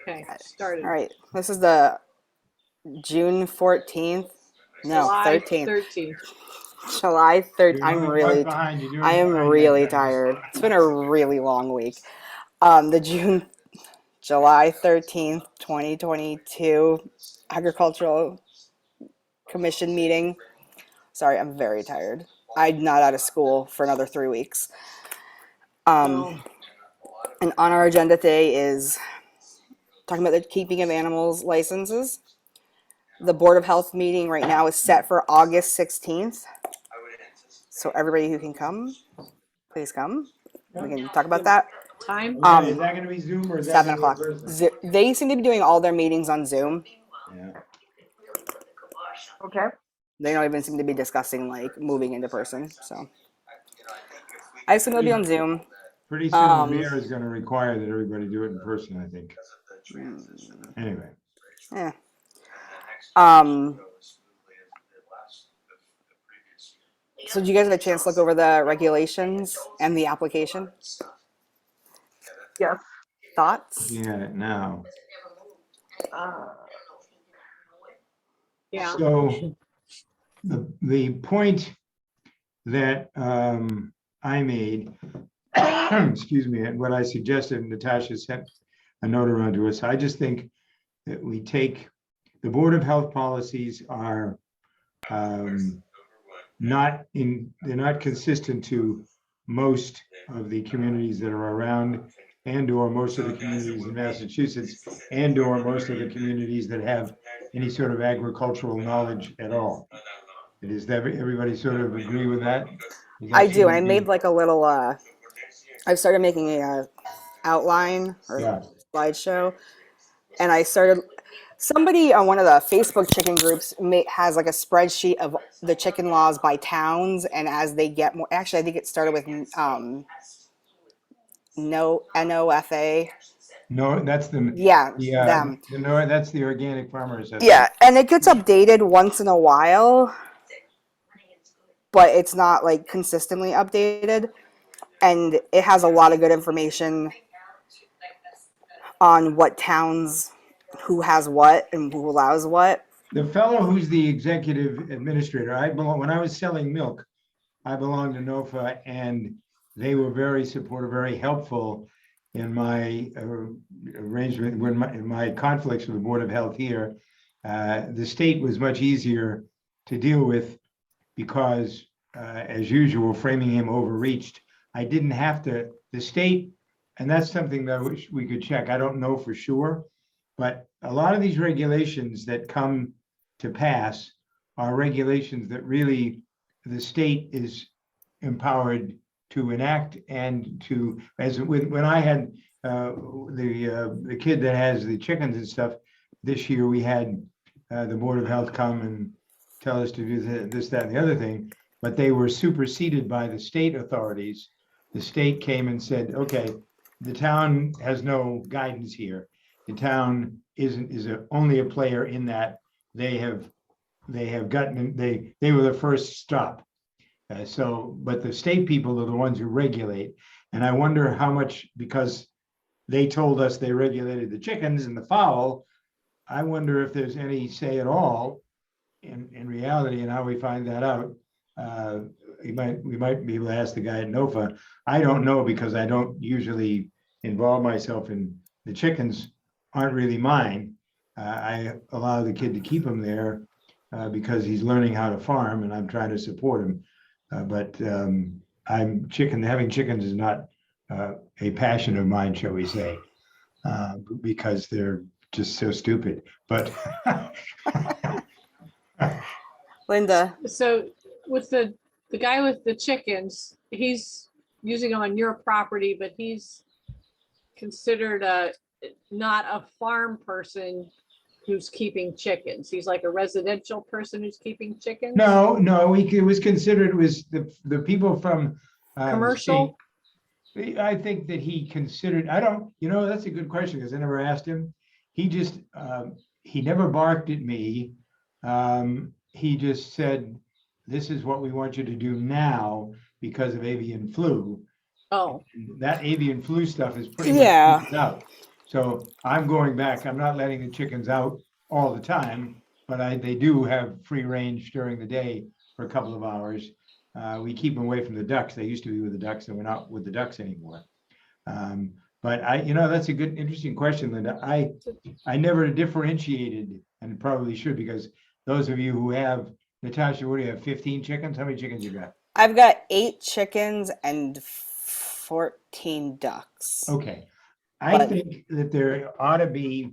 Okay, started. All right, this is the June 14th, no, July 13th, 13th. July 3rd. You're doing quite behind. You're doing I am behind really that, Diane. tired. It's been a really long week. July 13th, 2022 Agricultural Commission meeting. Sorry, I'm very tired. I'm not out of school for another 3 weeks. Oh, And on our agenda today is talking about the keeping of animals licenses. The Board of Health meeting right now is set for August 16th. So everybody who can come, please come. We can talk about that. time? Okay, is that going to be Zoom or is that 7 going to o'clock. be in person? They seem to be doing all their meetings on Zoom. Yeah. Okay. They don't even seem to be discussing like moving into person. So I assume they'll be on Zoom. Pretty soon, the mayor is going to require that everybody do it in person, I think. Anyway. Yeah. So did you guys have a chance to look over the regulations and the application? Yes. Thoughts? Yeah, now. Yeah. So the point that I made, excuse me, and what I suggested, Natasha sent a note around to us. I just think that we take the Board of Health policies are they're not consistent to most of the communities that are around and or most of the communities in Massachusetts and or most of the communities that have any sort of agricultural knowledge at all. Does everybody sort of agree with that? I do. I made like a little, I started making a outline or slideshow, and I started, somebody on one of the Facebook chicken groups has like a spreadsheet of the chicken laws by towns, and as they get more, actually I think it started with NOFA. No, that's them. That's the Organic Farmers. Yeah, and it gets updated once in a while, but it's not like consistently updated, and it has a lot of good information on what towns, who has what and who allows what. The fellow who's the executive administrator, when I was selling milk, I belonged to NOFA, and they were very supportive, very helpful in my arrangement, in my conflicts with the Board of Health here. The state was much easier to deal with because, as usual, Framingham overreached. I didn't have to, the state, and that's something that I wish we could check. I don't know for sure, but a lot of these regulations that come to pass are regulations that really the state is empowered to enact and to, when I had the kid that has the chickens and stuff, this year we had the Board of Health come and tell us to do this, that, and the other thing, but they were superseded by the state authorities. The state came and said, okay, the town has no guidance here. The town is only a player in that they have gotten, they were the first stop. But the state people are the ones who regulate. And I wonder how much, because they told us they regulated the chickens and the fowl, I wonder if there's any say at all in reality and how we find that out. We might be able to ask the guy at NOFA. I don't know because I don't usually involve myself in the chickens aren't really mine. I allow the kid to keep them there because he's learning how to farm and I'm trying to support him. But having chickens is not a passion of mine, shall we say, because they're just so stupid. But Linda. So with the guy with the chickens, he's using them on your property, but he's considered not a farm person who's keeping chickens. He's like a residential person who's keeping chickens. No, it was considered, it was the people from commercial. I think that he considered, that's a good question because I never asked him. He just, he never barked at me. He just said, this is what we want you to do now because of avian flu. Oh, that avian flu stuff is pretty much out. So I'm going back, I'm not letting the chickens out all the time, but they do have free range during the day for a couple of hours. We keep them away from the ducks. They used to be with the ducks and we're not with the ducks anymore. But that's a good, interesting question, Linda. I never differentiated and probably should, because those of you who have, Natasha, what do you have, 15 chickens? How many chickens you got? I've got 8 chickens and 14 ducks. Okay. I But- think that there ought to be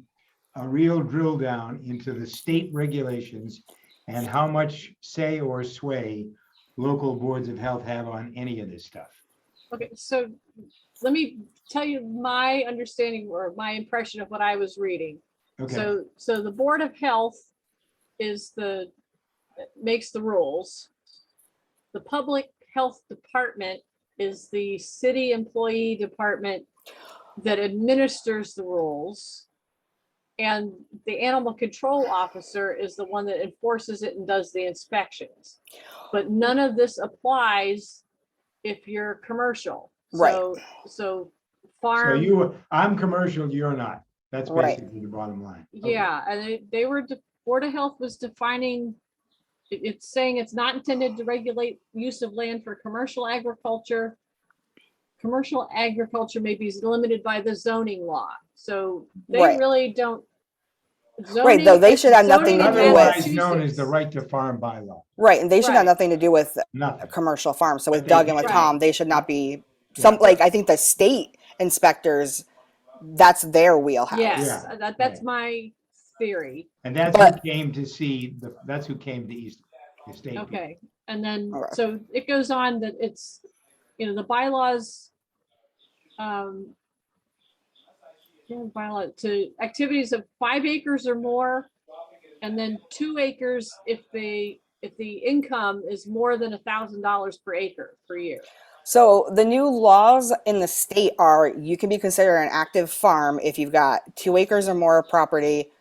a real drill down into the state regulations and how much say or sway local boards of health have on any of this stuff. Okay, so let me tell you my understanding or my impression of what I was reading. Okay, So the Board of Health makes the rules. The Public Health Department is the city employee department that administers the rules. And the animal control officer is the one that enforces it and does the inspections. But none of this applies if you're commercial. Right. So so farm, I'm commercial, you're not. That's Right. basically the bottom line. Okay. yeah, and they were, Board of Health was defining, it's saying it's not intended to regulate use of land for commercial agriculture. Commercial agriculture may be limited by the zoning law, so they Right. really don't. Right, though they should have nothing zoning to in do with- Otherwise known as the Massachusetts- right to farm bylaw, Right, and they should have Right. nothing to do with a nothing. commercial farm. So with But they Doug and with Right. Tom, they should not be Yeah. I think the state inspectors, that's their wheelhouse. Yes, Yeah. that's my theory. And that's But- who came to see, that's who came to East State. Okay, and then, Alright. so it goes on that it's, the bylaws. Bylaw to activities of 5 acres or more, and then 2 acres if the income is more than $1,000 per acre per year. So the new laws in the state are you can be considered an active farm if you've got 2 acres or more of property,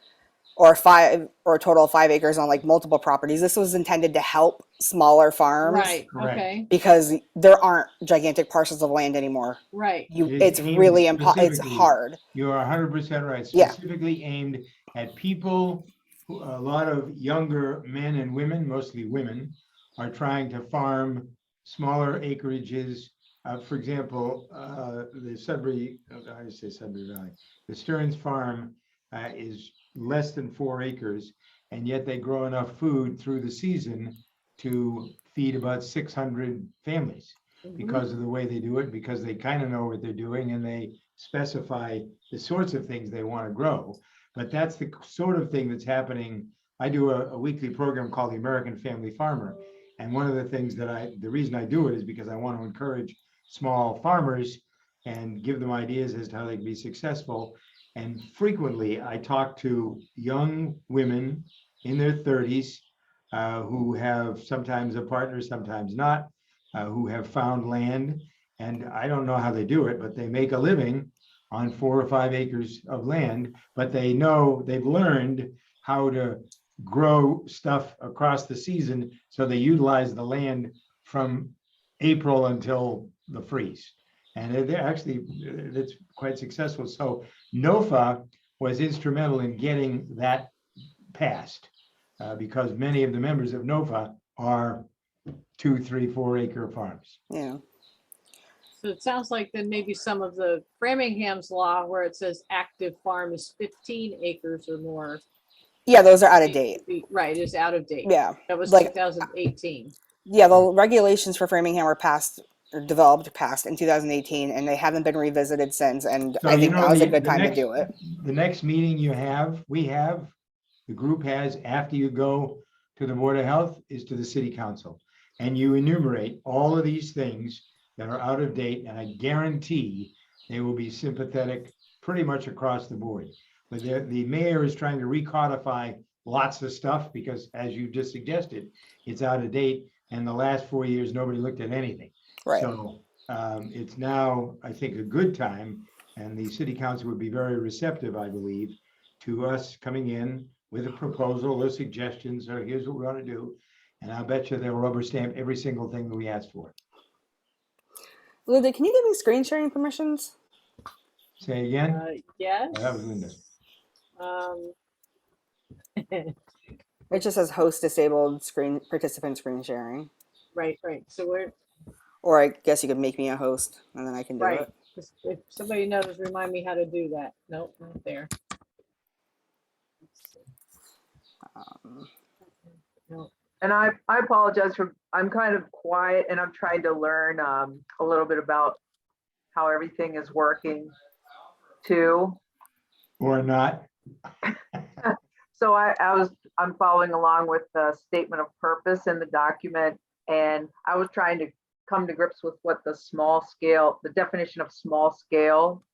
or 5 or a total of 5 acres on like multiple properties. This was intended to help smaller farms. Right, Correct. okay, Because there aren't gigantic parcels of land anymore. right, It's It's aimed really it's specifically- hard. You are 100% right. Yeah. Specifically aimed at people, a lot of younger men and women, mostly women, are trying to farm smaller acreages. For example, the Sudbury, I say Sudbury Valley, the Stearns Farm is less than 4 acres, and yet they grow enough food through the season to feed about 600 families. Mhm. Because of the way they do it, because they kind of know what they're doing and they specify the sorts of things they want to grow. But that's the sort of thing that's happening. I do a weekly program called the American Family Farmer. And one of the things the reason I do it is because I want to encourage small farmers and give them ideas as to how they can be successful. And frequently I talk to young women in their 30s who have sometimes a partner, sometimes not, who have found land. And I don't know how they do it, but they make a living on 4 or 5 acres of land, but they know, they've learned how to grow stuff across the season. So they utilize the land from April until the freeze. And it's quite successful. So NOFA was instrumental in getting that passed because many of the members of NOFA are 2, 3, 4 acre farms. Yeah. So it sounds like then maybe some of the Framingham's law where it says active farm is 15 acres or more. Yeah, those are out of date. Right, is out of date. Yeah. That was like- 2018. Yeah, the regulations for Framingham were passed in 2018, and they haven't been revisited since. And So, I think now's a good the time to next- do it. The next meeting the group has, after you go to the Board of Health, is to the City Council. And you enumerate all of these things that are out of date, and I guarantee they will be sympathetic pretty much across the board. But the mayor is trying to recodify lots of stuff because, as you just suggested, it's out of date, and the last 4 years, nobody looked at anything. Right. So it's now, I think, a good time, and the City Council would be very receptive, I believe, to us coming in with a proposal or suggestions, or here's what we want to do. And I'll bet you they'll rubber stamp every single thing that we ask for. Linda, can you give me screen sharing permissions? Say again? Yes. Oh, that was Linda. Um, It just says host disabled screen participant screen sharing. right. So we're Or I guess you could make me a host and then I can do right. it. If somebody knows, remind me how to do that. Nope, not there. Um, No. And I apologize for, I'm kind of quiet and I'm trying to learn a little bit about how everything is working too. Or not? So I'm following along with the statement of purpose in the document, and I was trying to come to grips with what the definition of small scale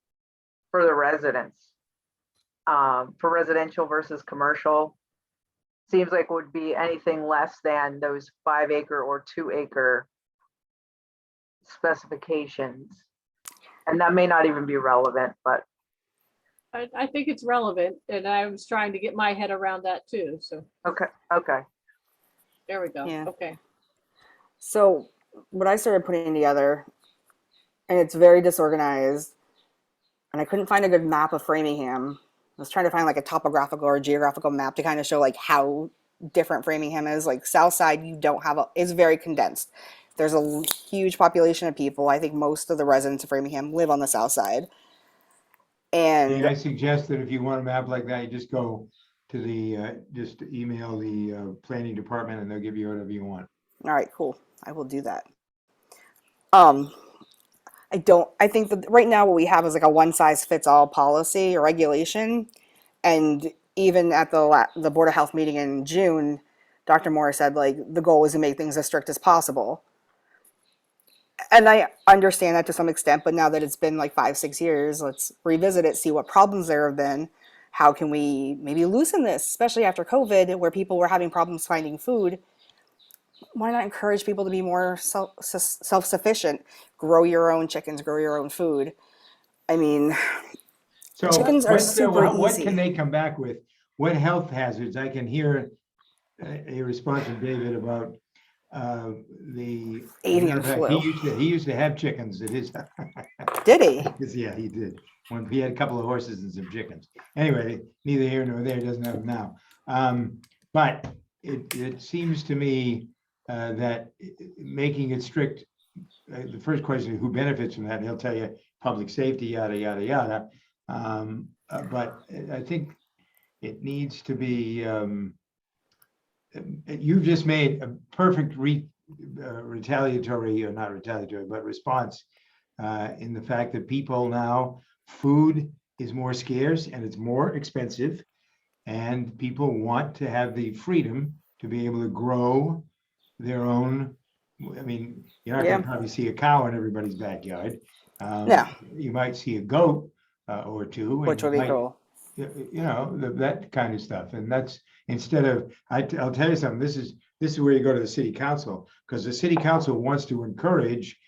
for the residents, for residential versus commercial. Seems like would be anything less than those 5 acre or 2 acre specifications. And that may not even be relevant, but I think it's relevant, and I was trying to get my head around that too. So okay. there we go. Yeah. Okay. So what I started putting together, and it's very disorganized, and I couldn't find a good map of Framingham. I was trying to find like a topographical or geographical map to kind of show like how different Framingham is. Like South Side, you don't have it's very condensed. There's a huge population of people. I think most of the residents of Framingham live on the South Side. And I suggest that if you want a map like that, you just go to just email the planning department and they'll give you whatever you want. all right, cool. I will do that. I think that right now what we have is like a one size fits all policy or regulation. And even at the Board of Health meeting in June, Dr. Moore said like the goal is to make things as strict as possible. And I understand that to some extent, but now that it's been like 5-6 years, let's revisit it, see what problems there have been. How can we maybe loosen this, especially after COVID, where people were having problems finding food? Why not encourage people to be more self-sufficient? Grow your own chickens, grow your own food. I mean, So chickens are what, super what easy. can they come back with? What health hazards? I can hear a response from David about the Avian matter of fact, flu. He used to have chickens at his. Did he? Yeah, he did. When he had a couple of horses and some chickens. Anyway, neither here nor there. He doesn't have them now. But it seems to me that making it strict. The first question is who benefits from that? And he'll tell you public safety, yada yada yada. But I think it needs to be. You've just made a perfect retaliatory, or not retaliatory, but response in the fact that people now, food is more scarce and it's more expensive, and people want to have the freedom to be able to grow their own. I mean, you're not going to probably see a cow in everybody's backyard. Yeah. You might see a goat or two. Which would be cool. You know, that kind of stuff. And that's instead of, I'll tell you something, this is where you go to the city council, because the city council wants to encourage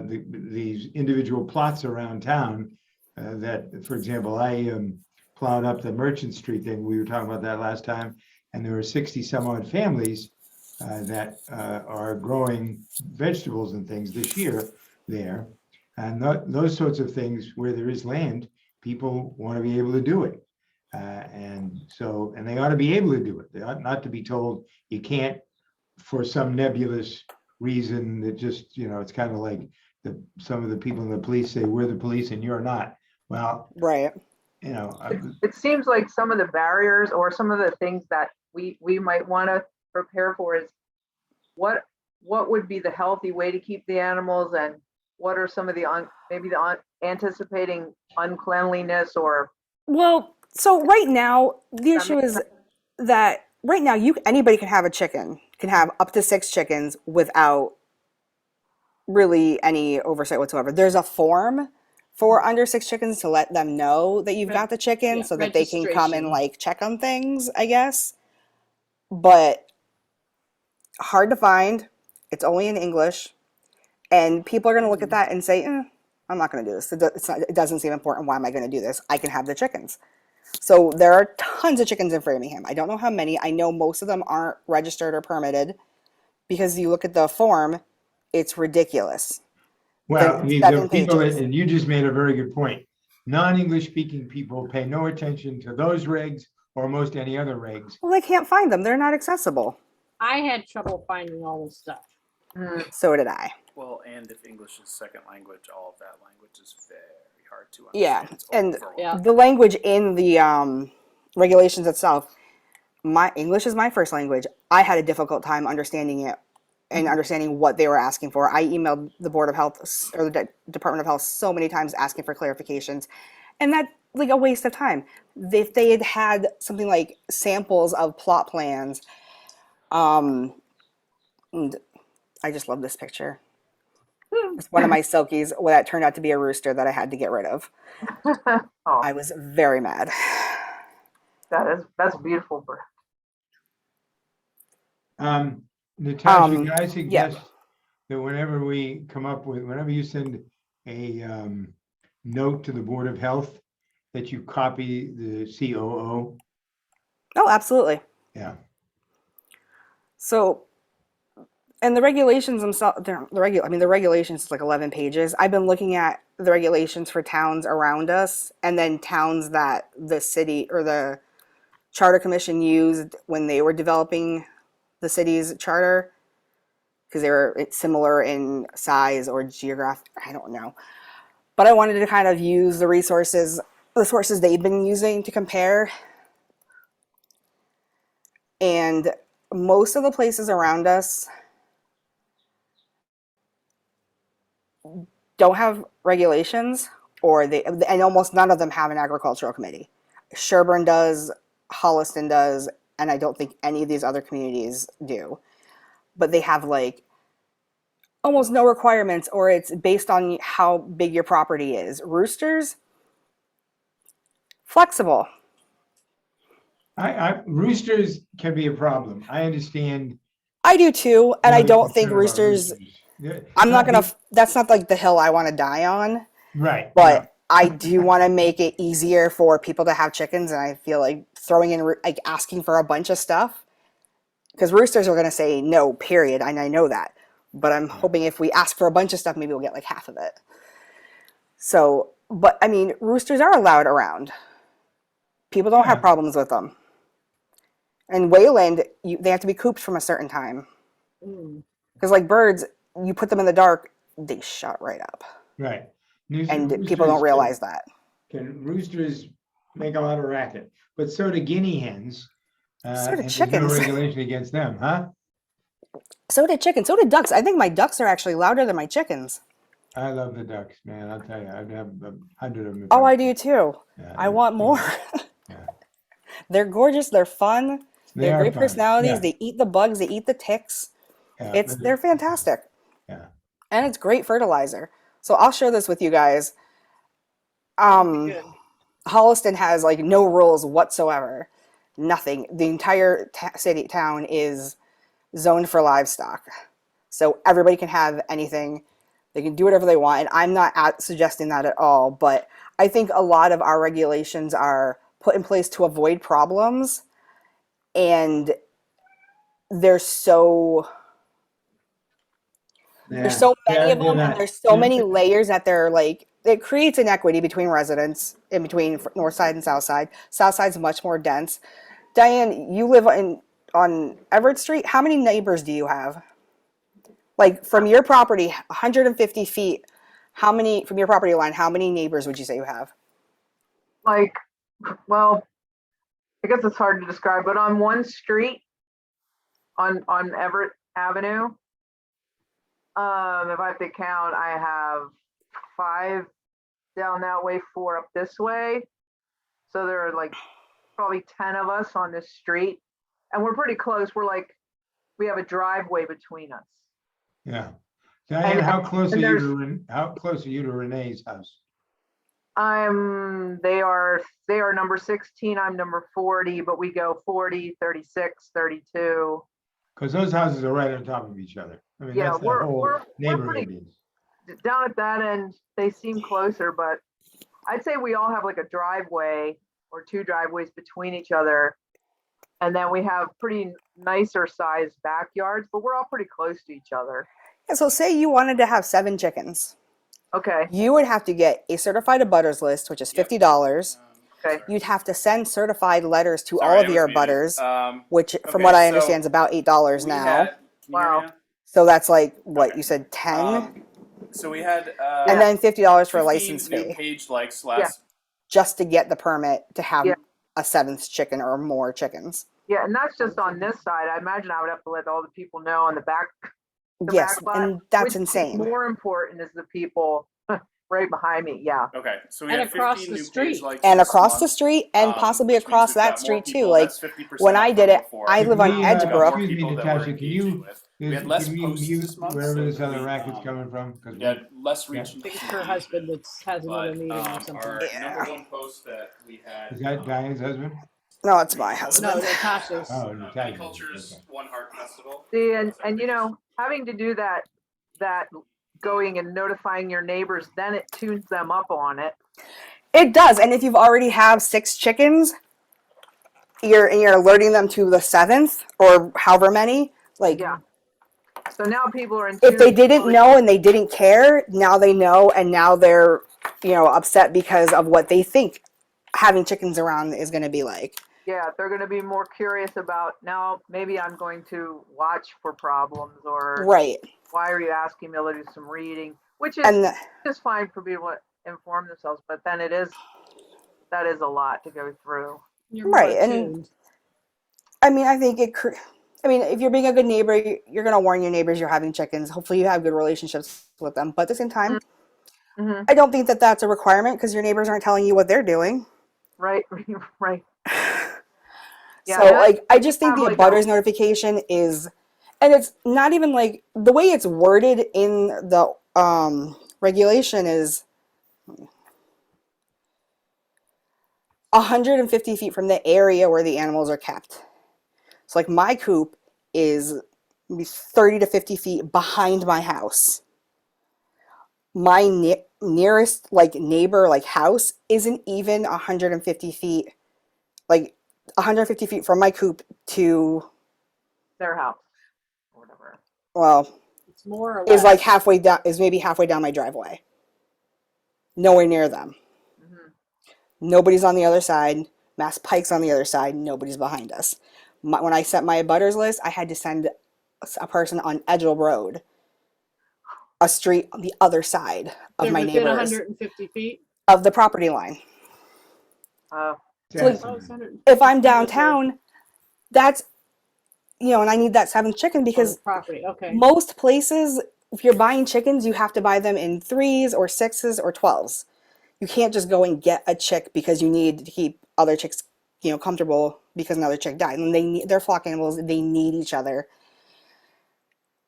these individual plots around town that, for example, I plowed up the Merchant Street thing. We were talking about that last time. And there were 60 some odd families that are growing vegetables and things this year there. And those sorts of things where there is land, people want to be able to do it. And they ought to be able to do it. They ought not to be told you can't for some nebulous reason that just, it's kind of like some of the people in the police say, we're the police and you're not. Well, right. It seems like some of the barriers or some of the things that we might want to prepare for is what would be the healthy way to keep the animals, and what are some of the anticipating uncleanliness or. Well, so right now the issue is that right now anybody can have a chicken, can have up to 6 chickens without really any oversight whatsoever. There's a form for under 6 chickens to let them know that you've got the chicken, so that they can come and like check on things, I guess. But hard to find. It's only in English, and people are going to look at that and say, I'm not going to do this. It doesn't seem important. Why am I going to do this? I can have the chickens. So there are tons of chickens in Framingham. I don't know how many. I know most of them aren't registered or permitted, because you look at the form, it's ridiculous. Well, The 7 people, pages. and you just made a very good point. non-English speaking people pay no attention to those regs or most any other regs. Well, they can't find them. They're not accessible. I had trouble finding all this stuff. So did I. Well, and if English is second language, all of that language is very hard to Yeah, understand. It's and overwhelming. Yeah. the language in the regulations itself, my English is my first language. I had a difficult time understanding it and understanding what they were asking for. I emailed the Board of Health or the Department of Health so many times asking for clarifications, and that like a waste of time. If they had had something like samples of plot plans, and I just love this picture. It's one of my silkies that turned out to be a rooster that I had to get rid of. Oh, I was very mad. that's a beautiful bird. Natasha, can I yeah. suggest that whenever you send a note to the Board of Health, that you copy the COO? Oh, absolutely. Yeah. So, and the regulations themselves, the regulations is like 11 pages. I've been looking at the regulations for towns around us and then towns that the city or the charter commission used when they were developing the city's charter, because they were similar in size or geographic, I don't know. But I wanted to kind of use the sources they've been using to compare. And most of the places around us don't have regulations, and almost none of them have an agricultural committee. Sherburne does, Holliston does, and I don't think any of these other communities do. But they have like almost no requirements, or it's based on how big your property is. Roosters, flexible. Roosters can be a problem. I understand. I do too, and I the don't think concern about roosters. Yeah, I'm not gonna. be- That's not like the hill I want to die on. Right. But I do want to make it easier for people to have chickens, and I feel like throwing in like asking for a bunch of stuff, because roosters are gonna say no, period, and I know that. But I'm hoping if we ask for a bunch of stuff, maybe we'll get like half of it. So, but I mean, roosters are allowed around. People don't have Yeah. problems with them. And Wayland, they have to be cooped from a certain time. Mm. Because like birds, you put them in the dark, they shut right up. Right. And people don't realize that. Roosters make a lot of racket, but so do guinea hens. So do and there's chickens. no regulation against them, huh? So did chickens. So did ducks. I think my ducks are actually louder than my chickens. I love the ducks, man. I'll tell you, I'd have 100 of them. Oh, I do too. Yeah, I want more. Yeah. They're gorgeous. They're fun. They have are great fun. personalities. Yeah, They eat the bugs. They eat the ticks. yeah, They're fantastic. Yeah. And it's great fertilizer. So I'll share this with you guys. Good. Holliston has like no rules whatsoever. Nothing. The entire town is zoned for livestock. So everybody can have anything. They can do whatever they want. And I'm not suggesting that at all. But I think a lot of our regulations are put in place to avoid problems. And there's so many of them, and there's so many layers that they're like, it creates inequity between residents, in between north side and south side. South side's much more dense. Diane, you live on Everett Street. How many neighbors do you have? Like from your property, 150 feet, from your property line, how many neighbors would you say you have? Like, well, I guess it's hard to describe, but on one street, on Everett Avenue, if I have to count, I have 5 down that way, 4 up this way. So there are like probably 10 of us on this street, and we're pretty close. We have a driveway between us. Yeah. Diane, And- how close and are you to Renee's house? They are number 16, I'm number 40, but we go 40, 36, 32. Because those houses are right on top of each other. I mean, Yeah, that's the we're whole pretty- neighborhood is. Down at that end, they seem closer, but I'd say we all have like a driveway or 2 driveways between each other. And then we have pretty nicer sized backyards, but we're all pretty close to each other. Yeah, so say you wanted to have 7 chickens. Okay, You would have to get a certified abutters list, which is $50. Okay. You'd have to send certified letters to Sorry, all I of was your muted. abutters, which from Okay, what I so understand is about $8 we now. had- can you hear me Wow. now? So that's like what Okay. you said, 10, So we had and then $50 for a 15 license new fee, page likes Yeah. last. just to get the permit to have Yeah. a 7th chicken or more chickens. yeah, and that's just on this side. I imagine I would have to let all the people know on the back. The Yes, back lot, and that's which is insane. More important is the people right behind me, yeah. Okay, so we And had across 15 the new street. page likes And this across the month, street, and possibly which means across we've that got more street too. people. Like That's 50% when up I from did it, before. I Can live on we, Edge got Brook. more excuse me, people that we're Natasha, can you, engaging with. We had less can you posts mute this month, wherever so this other we, racket's coming from? 'Cause we had less reach. Yeah. and I think it's less her husband engagement. that has another But meeting or something. our Yeah. number one post that we had. is that Diane's husband? No, it's my No, husband. Natasha's. Oh, Natasha. Culture's Okay. One Heart Festival. See, and you know, having to do that going and notifying your neighbors, then it tunes them up on it. It does, and if you've already have 6 chickens, you're alerting them to the 7th or however many. Like Yeah. So now people are in if they tune. didn't know and they didn't care, now they know, and now they're upset because of what they think having chickens around is going to be like. Yeah, they're going to be more curious about now. Maybe I'm going to watch for problems, or Right. why are you asking me to do some reading, which is And just fine for people to inform themselves. But then that is a lot to go through. You're more Right, and- attuned. I mean, I think if you're being a good neighbor, you're going to warn your neighbors you're having chickens. Hopefully you have good relationships with them. But at the same time, Mhm. I don't think that that's a requirement because your neighbors aren't telling you what they're doing. Right, right. Yeah, So, that- like, I just think have, the like, abutters notification is, and it's not even like the way it's worded in the regulation is 150 feet from the area where the animals are kept. So, like, my coop is maybe 30 to 50 feet behind my house. My nearest like neighbor like house isn't even 150 feet, like 150 feet from my coop to, their house or whatever. well, It's more or is less. like halfway down, is maybe halfway down my driveway. Nowhere near them. Mhm. Nobody's on the other side. Mass Pike's on the other side. Nobody's behind us. When I sent my abutters list, I had to send a person on Edgell Road, a street on the other side of They're my within neighbors, 150 feet. of the property line. Uh, So, like, Oh, it's 150 if I'm feet of downtown, that's, and I need that 7th chicken the because property. Okay. most places, if you're buying chickens, you have to buy them in 3s or 6s or 12s. You can't just go and get a chick because you need to keep other chicks, comfortable because another chick died. And they're flock animals. They need each other.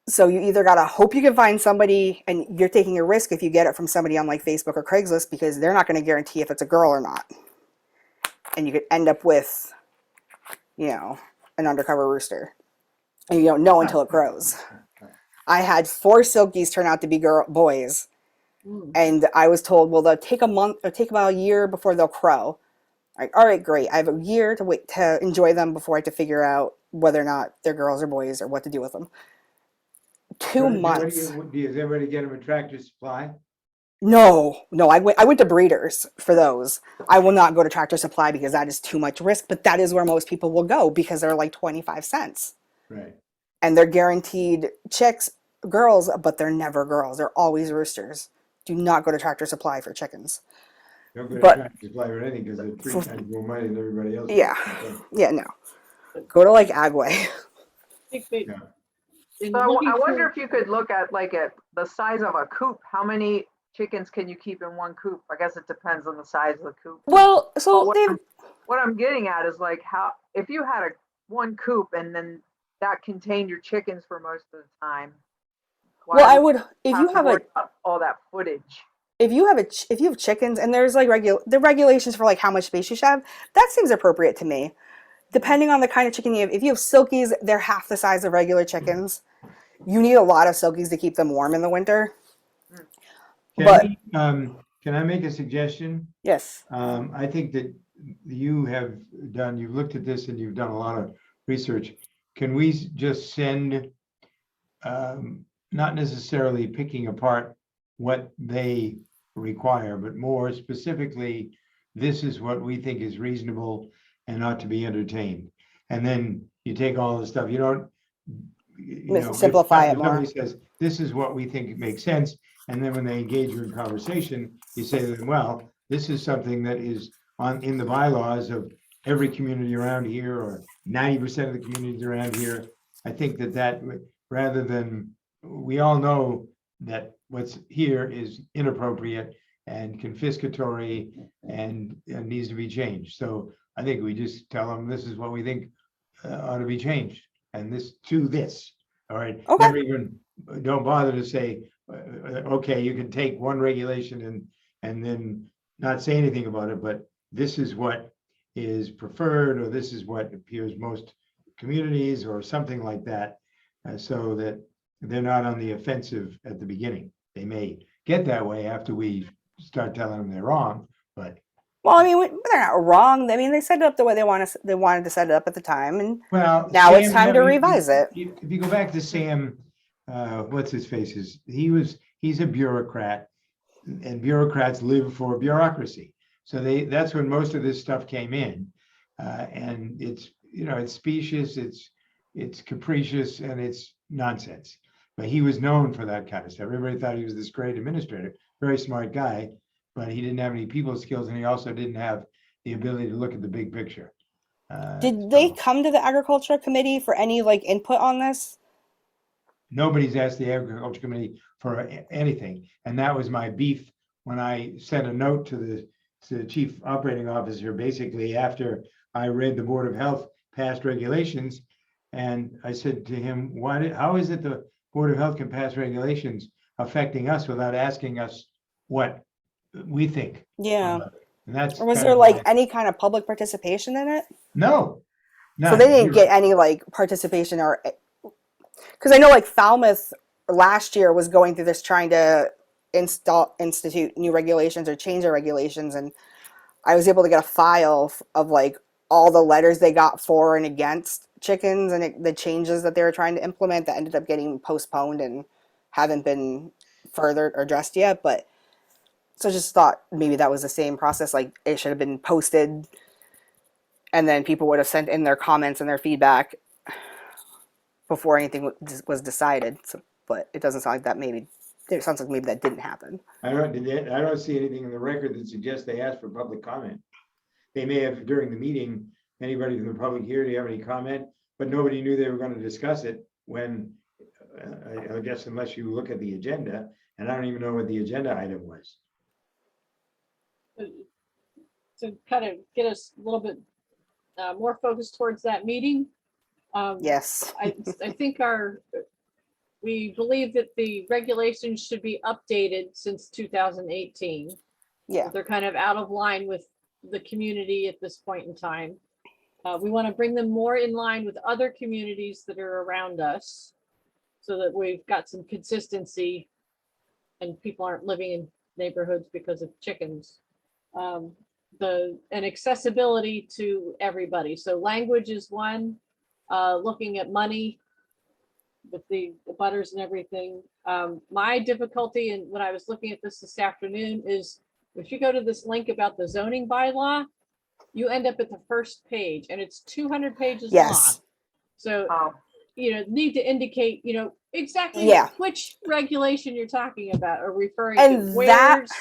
So you either gotta hope you can find somebody, and you're taking a risk if you get it from somebody on like Facebook or Craigslist because they're not going to guarantee if it's a girl or not. And you could end up with, an undercover rooster. And you don't know until it grows. I had 4 silkies turn out to be boys. Mm. And I was told, well, they'll take a month or take about a year before they'll crow. Like, all right, great. I have a year to wait to enjoy them before I have to figure out whether or not they're girls or boys or what to do with them. 2 months. Is everybody get them a Tractor Supply? No, I went to breeders for those. I will not go to Tractor Supply because that is too much risk, but that is where most people will go because they're like 25 cents. Right. And they're guaranteed chicks, girls, but they're never girls. They're always roosters. Do not go to Tractor Supply for chickens. Don't go to But- Tractor Supply or anything because they're 3 times more money than everybody else. Yeah. Yeah, no. Go to like Agway. I think they- Yeah. in So I looking wonder through- if you could look at the size of a coop. How many chickens can you keep in one coop? I guess it depends on the size of the coop. Well, so But they've what I'm getting at is how if you had one coop and then that contained your chickens for most of the time. why well, I would would if have you to have worry about all that footage. if you have chickens and there's like the regulations for like how much space you should have, that seems appropriate to me. Depending on the kind of chicken you have. If you have silkies, they're half the size of regular chickens. You need a lot of silkies to keep them warm in the winter. But- Can I make a suggestion? Yes. I think that you've looked at this and you've done a lot of research. Can we just send, not necessarily picking apart what they require, but more specifically, this is what we think is reasonable and ought to be entertained. And then you take all the stuff, you don't, you know, Simplify if it more. somebody says, this is what we think makes sense. And then when they engage you in conversation, you say to them, well, this is something that is in the bylaws of every community around here, or 90% of the communities around here. I think that rather than, we all know that what's here is inappropriate and confiscatory and needs to be changed. So I think we just tell them, this is what we think ought to be changed, and this to this. All right. Okay. Never even, don't bother to say, okay, you can take one regulation and then not say anything about it, but this is what is preferred, or this is what appears most communities, or something like that, so that they're not on the offensive at the beginning. They may get that way after we start telling them they're wrong, but Well, I mean, they're not wrong. I mean, they set it up the way they wanted to set it up at the time, and well, now it's Sam, time yeah, to you- revise it. If you go back to Sam, what's his faces? He's a bureaucrat, and bureaucrats live for bureaucracy. So that's when most of this stuff came in, and it's, you know, it's specious, it's capricious, and it's nonsense. But he was known for that kind of stuff. Everybody thought he was this great administrator, very smart guy, but he didn't have any people skills, and he also didn't have the ability to look at the big picture. Did they So come to the agriculture committee for any like input on this? nobody's asked the agriculture committee for anything, and that was my beef when I sent a note to the chief operating officer, basically after I read the Board of Health passed regulations, and I said to him, how is it the Board of Health can pass regulations affecting us without asking us what we think? Yeah. And that's Or was kind there of like my- any kind of public participation in it? no. So they didn't get any like participation, or because I know like Falmouth last year was going through this, trying to institute new regulations or change their regulations, and I was able to get a file of like all the letters they got for and against chickens, and the changes that they were trying to implement that ended up getting postponed and haven't been further addressed yet. But so I just thought maybe that was the same process, like it should have been posted, and then people would have sent in their comments and their feedback before anything was decided. So, but it doesn't sound like that. Maybe it sounds like maybe that didn't happen. I don't see anything in the record that suggests they asked for public comment. They may have during the meeting, anybody from the public here, do you have any comment? But nobody knew they were going to discuss it when, I guess unless you look at the agenda, and I don't even know what the agenda item was. To kind of get us a little bit more focused towards that meeting. Yes. I think we believe that the regulations should be updated since 2018. Yeah. They're kind of out of line with the community at this point in time. We want to bring them more in line with other communities that are around us, so that we've got some consistency and people aren't living in neighborhoods because of chickens. And accessibility to everybody. So language is one, looking at money with the butters and everything. My difficulty, and when I was looking at this afternoon, is if you go to this link about the zoning bylaw, you end up at the first page, and it's 200 pages long. Yes. So, Oh, need to indicate, exactly Yeah. which regulation you're talking about or referring And to. that- Where's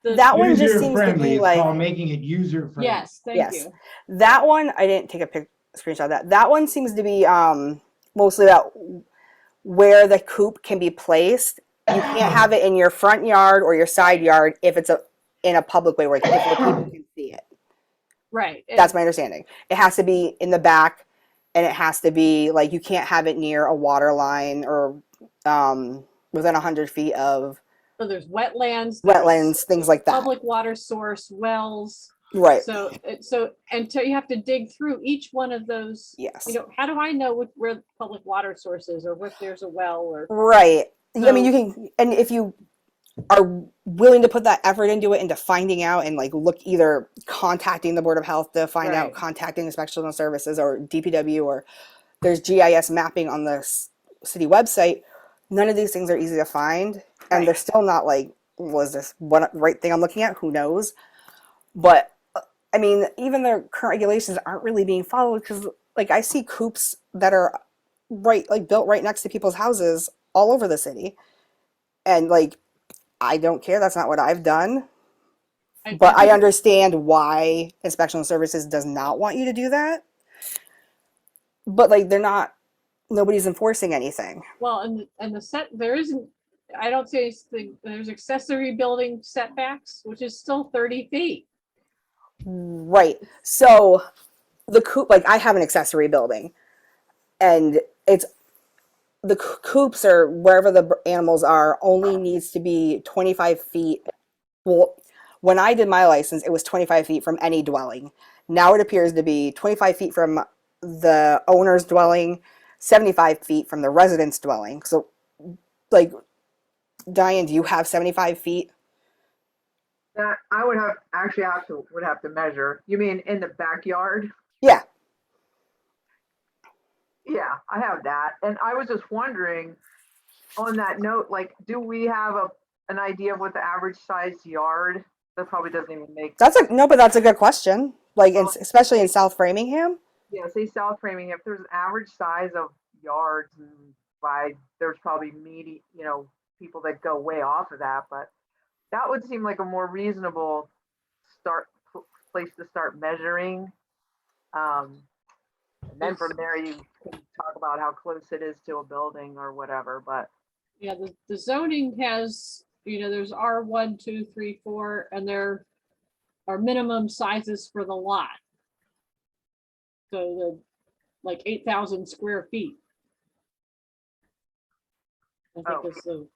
the- that one just seems to User-friendly, be it's like, called making it user-friendly. Yes, thank Yes. you. that one, I didn't take a screenshot of that. That one seems to be mostly about where the coop can be placed. You can't have it in your front yard or your side yard if it's in a public way where people can see it. Right. That's my understanding. It has to be in the back, and it has to be like, you can't have it near a water line or within 100 feet of So there's wetlands. wetlands, things like that. Public water source, wells. Right. So until you have to dig through each one of those, Yes. how do I know where the public water source is, or if there's a well, or? Right. I mean, So- you can, and if you are willing to put that effort into it, into finding out and like look, either contacting the Board of Health to find out, Right. contacting Inspectional Services or DPW, or there's GIS mapping on the city website. None of these things are easy to find, and they're still not like was this one right thing I'm looking at? Who knows? But I mean, even the current regulations aren't really being followed because, like, I see coops that are built right next to people's houses all over the city, and like, I don't care. That's not what I've done. But I think- understand why inspection services does not want you to do that. But like, nobody's enforcing anything. Well, and there isn't, I don't see anything, there's accessory building setbacks, which is still 30 feet. Right. So the coop, like, I have an accessory building, and the coops or wherever the animals are only needs to be 25 feet. Well, when I did my license, it was 25 feet from any dwelling. Now it appears to be 25 feet from the owner's dwelling, 75 feet from the resident's dwelling. So, like, Diane, do you have 75 feet? That I would have to measure. You mean in the backyard? Yeah. Yeah, I have that. And I was just wondering, on that note, like, do we have an idea of what the average size yard? That probably doesn't even make. But that's a good question. Like, especially in South Framingham. Yeah, say South Framingham, if there's an average size of yards, and there's probably people that go way off of that, but that would seem like a more reasonable place to start measuring. And then from there, you can talk about how close it is to a building or whatever, but. Yeah, the zoning has, there's R1, 2, 3, 4, and there are minimum sizes for the lot. So the, like, 8,000 square feet. I think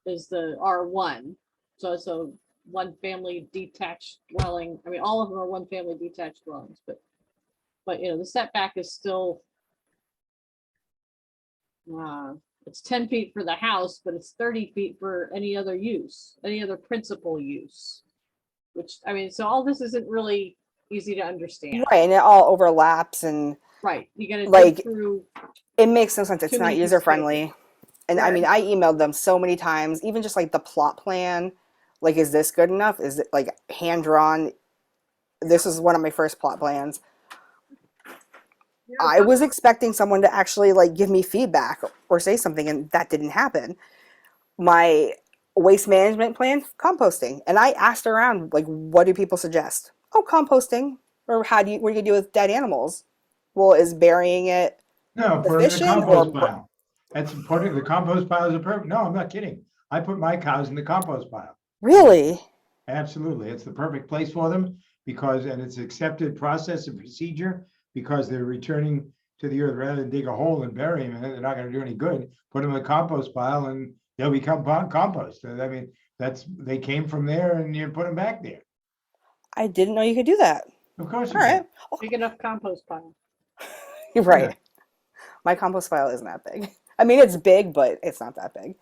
is the R1. So one family detached dwelling. I mean, all of them are one family detached dwellings, but the setback is still, it's 10 feet for the house, but it's 30 feet for any other use, any other principal use. Which, I mean, so all this isn't really easy to understand. Right, and it all overlaps, and Right, you gotta Like, dig through. it makes no sense. It's Too not many pieces user of friendly. And I mean, I emailed them so many times, even just like the plot plan. Like, is this good enough? Is it like hand drawn? This is one of my first plot plans. I was expecting someone to actually like give me feedback or say something, and that didn't happen. My waste management plan, composting. And I asked around, like, what do people suggest? Oh, composting. Or what do you do with dead animals? Well, is burying it No, put it in the efficient compost or- pile. That's important. The compost pile is a perfect, no, I'm not kidding. I put my cows in the compost pile. really? Absolutely. It's the perfect place for them and it's accepted process and procedure because they're returning to the earth rather than dig a hole and bury them. And they're not going to do any good. Put them in the compost pile and they'll become compost. I mean, they came from there and you put them back there. I didn't know you could do that. Of course. All right. Big enough compost pile. You're right. Yeah. My compost pile isn't that big. I mean, it's big, but it's not that big.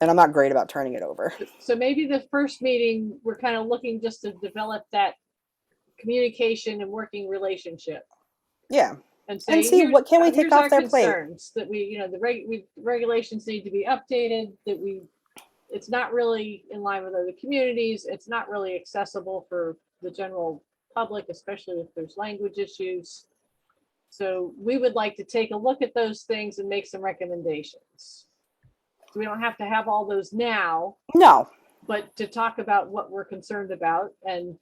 And I'm not great about turning it over. So maybe the first meeting, we're kind of looking just to develop that communication and working relationship. Yeah. And say, see what can we take here's off our their plate. concerns, that the regulations need to be updated, it's not really in line with other communities. It's not really accessible for the general public, especially if there's language issues. So we would like to take a look at those things and make some recommendations. So we don't have to have all those now, No. but to talk about what we're concerned about. And,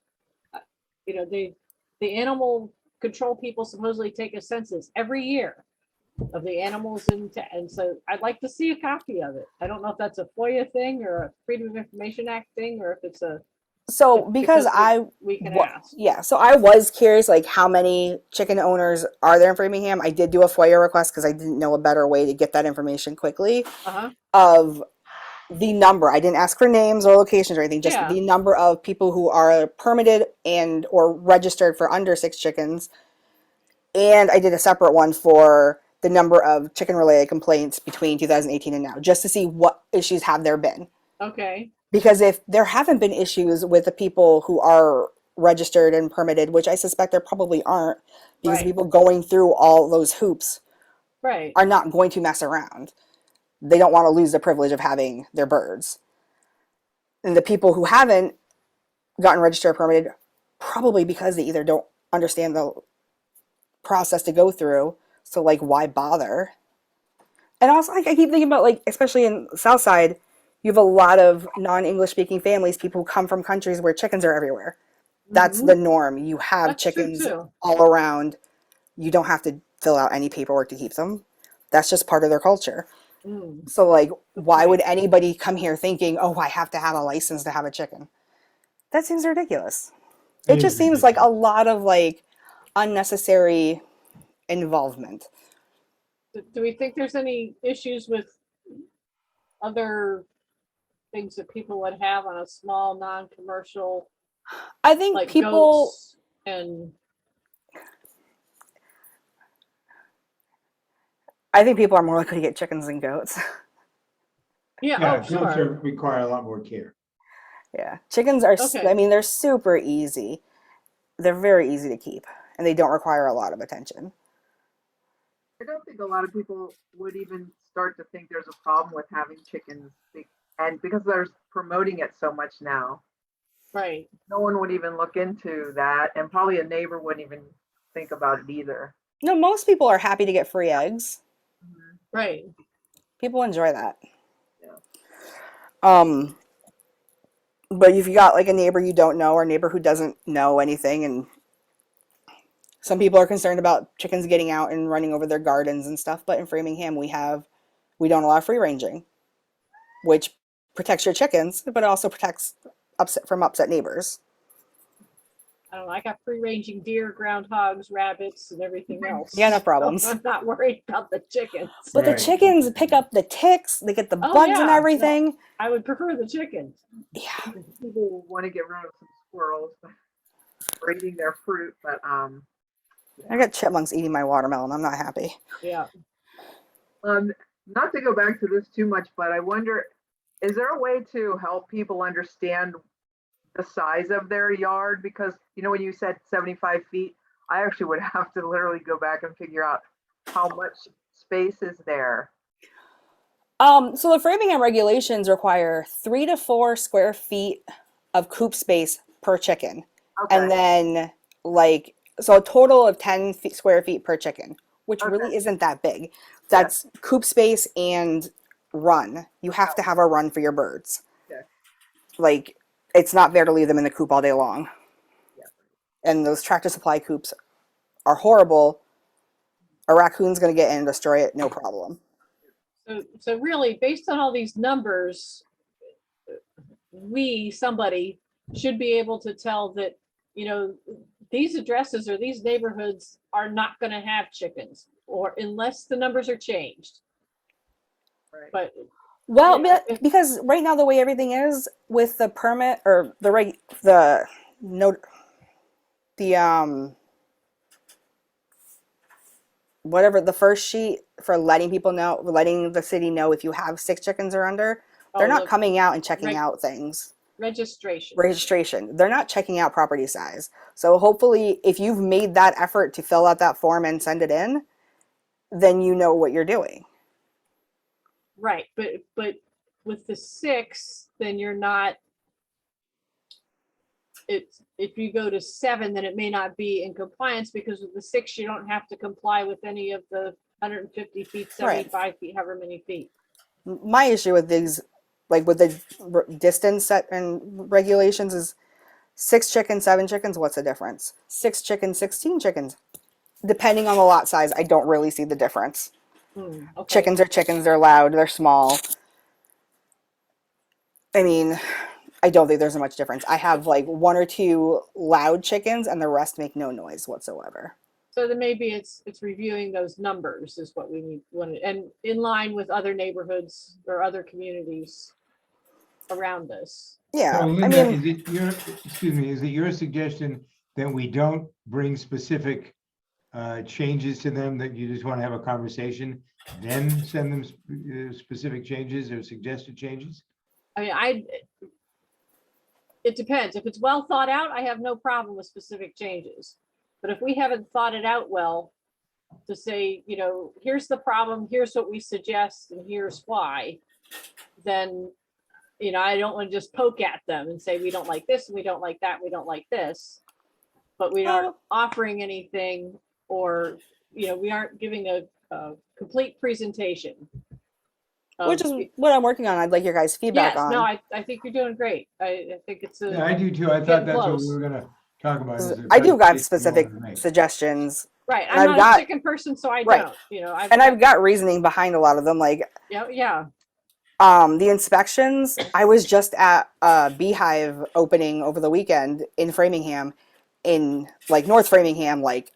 the animal control people supposedly take a census every year of the animals and so I'd like to see a copy of it. I don't know if that's a FOIA thing or a Freedom of Information Act thing, or if it's So because we can Well, ask. yeah, so I was curious, like, how many chicken owners are there in Framingham? I did do a FOIA request because I didn't know a better way to get that information quickly Uh-huh. of the number. I didn't ask for names or locations or anything, just Yeah. the number of people who are permitted and or registered for under 6 chickens. And I did a separate one for the number of chicken-related complaints between 2018 and now, just to see what issues have there been. Okay. Because if there haven't been issues with the people who are registered and permitted, which I suspect there probably aren't, because Right. people going through all those hoops Right. are not going to mess around. They don't want to lose the privilege of having their birds. And the people who haven't gotten registered or permitted, probably because they either don't understand the process to go through. So like, why bother? And also, like, I keep thinking about, like, especially in Southside, you have a lot of non-English speaking families, people who come from countries where chickens are everywhere. That's Mhm. the norm. You have That's true, chickens too. all around. You don't have to fill out any paperwork to keep them. That's just part of their culture. Mm. So, like, why point. would anybody come here thinking, oh, I have to have a license to have a chicken? That seems ridiculous. It just is seems like a ridiculous. lot of, like, unnecessary involvement. Do we think there's any issues with other things that people would have on a small, non-commercial, I think like people, goats and, I think people are more likely to get chickens than goats. yeah, Yeah, oh, goats sure. require a lot more care. Yeah, chickens are, Okay. I mean, they're super easy. They're very easy to keep, and they don't require a lot of attention. I don't think a lot of people would even start to think there's a problem with having chickens. And because they're promoting it so much now, Right. no one would even look into that. And probably a neighbor wouldn't even think about it either. No, most people are happy to get free eggs. Mhm. Right. People enjoy that. Yeah. But if you got like a neighbor you don't know or a neighbor who doesn't know anything, and some people are concerned about chickens getting out and running over their gardens and stuff, but in Framingham we don't allow free ranging, which protects your chickens, but it also protects upset neighbors. I don't know. I got free ranging deer, groundhogs, rabbits, and everything else. Yeah, no So problems. I'm not worried about the chickens. But the Right. chickens pick up the ticks, they get the Oh, bugs and yeah. everything. I would prefer the chickens. Yeah. People want to get rid of some squirrels for eating their fruit, but I got chipmunks eating my watermelon. I'm not happy. Yeah. not to go back to this too much, but I wonder, is there a way to help people understand the size of their yard? Because, when you said 75 feet, I actually would have to literally go back and figure out how much space is there. So the Framingham regulations require 3 to 4 square feet of coop space per chicken. Okay. And then so a total of 10 square feet per chicken, which Okay. really isn't that big. That's coop space and run. You have to have a run for your birds. Okay. Like, it's not fair to leave them in the coop all day long. Yeah. And those Tractor Supply coops are horrible. A raccoon's going to get in and destroy it, no problem. So really, based on all these numbers, somebody should be able to tell that, these addresses or these neighborhoods are not going to have chickens, or unless the numbers are changed. Right. But Well, Yeah. because right now the way everything is with the permit or whatever the first sheet for letting the city know if you have 6 chickens or under, they're not the coming out and checking Right. out things. registration. They're not checking out property size. So hopefully if you've made that effort to fill out that form and send it in, then you know what you're doing. Right, but with the 6, then you're not. If you go to 7, then it may not be in compliance, because with the 6, you don't have to comply with any of the 150 feet, 75 feet, however many feet. My issue with these, like with the distance set and regulations, is 6 chickens, 7 chickens, what's the difference? 6 chickens, 16 chickens. Depending on the lot size, I don't really see the difference. Okay. Chickens are chickens, they're loud, they're small. I mean, I don't think there's much difference. I have like 1 or 2 loud chickens and the rest make no noise whatsoever. So then maybe it's reviewing those numbers is what we need, and in line with other neighborhoods or other communities around us. Yeah, So I Linda, mean, is it your suggestion that we don't bring specific changes to them, that you just want to have a conversation, then send them specific changes or suggested changes? I mean, it depends. If it's well thought out, I have no problem with specific changes. But if we haven't thought it out well, to say, here's the problem, here's what we suggest, and here's why, then, I don't want to just poke at them and say, we don't like this, and we don't like that, we don't like this. But we aren't Oh. offering anything, or, we aren't giving a complete presentation. Which of- is what I'm working on. I'd like your guys' feedback Yes, on. no, I think you're doing great. I think it's Yeah, a, I do too. I thought Getting that's what we close. were gonna talk about. is the I do got presentation you specific wanted to make. suggestions, right, and I'm I've not a got- chicken person, so I Right. don't, and I've got reasoning behind a lot of them. Like yeah, the inspections. I was just at a Beehive opening over the weekend in Framingham, in like North Framingham, like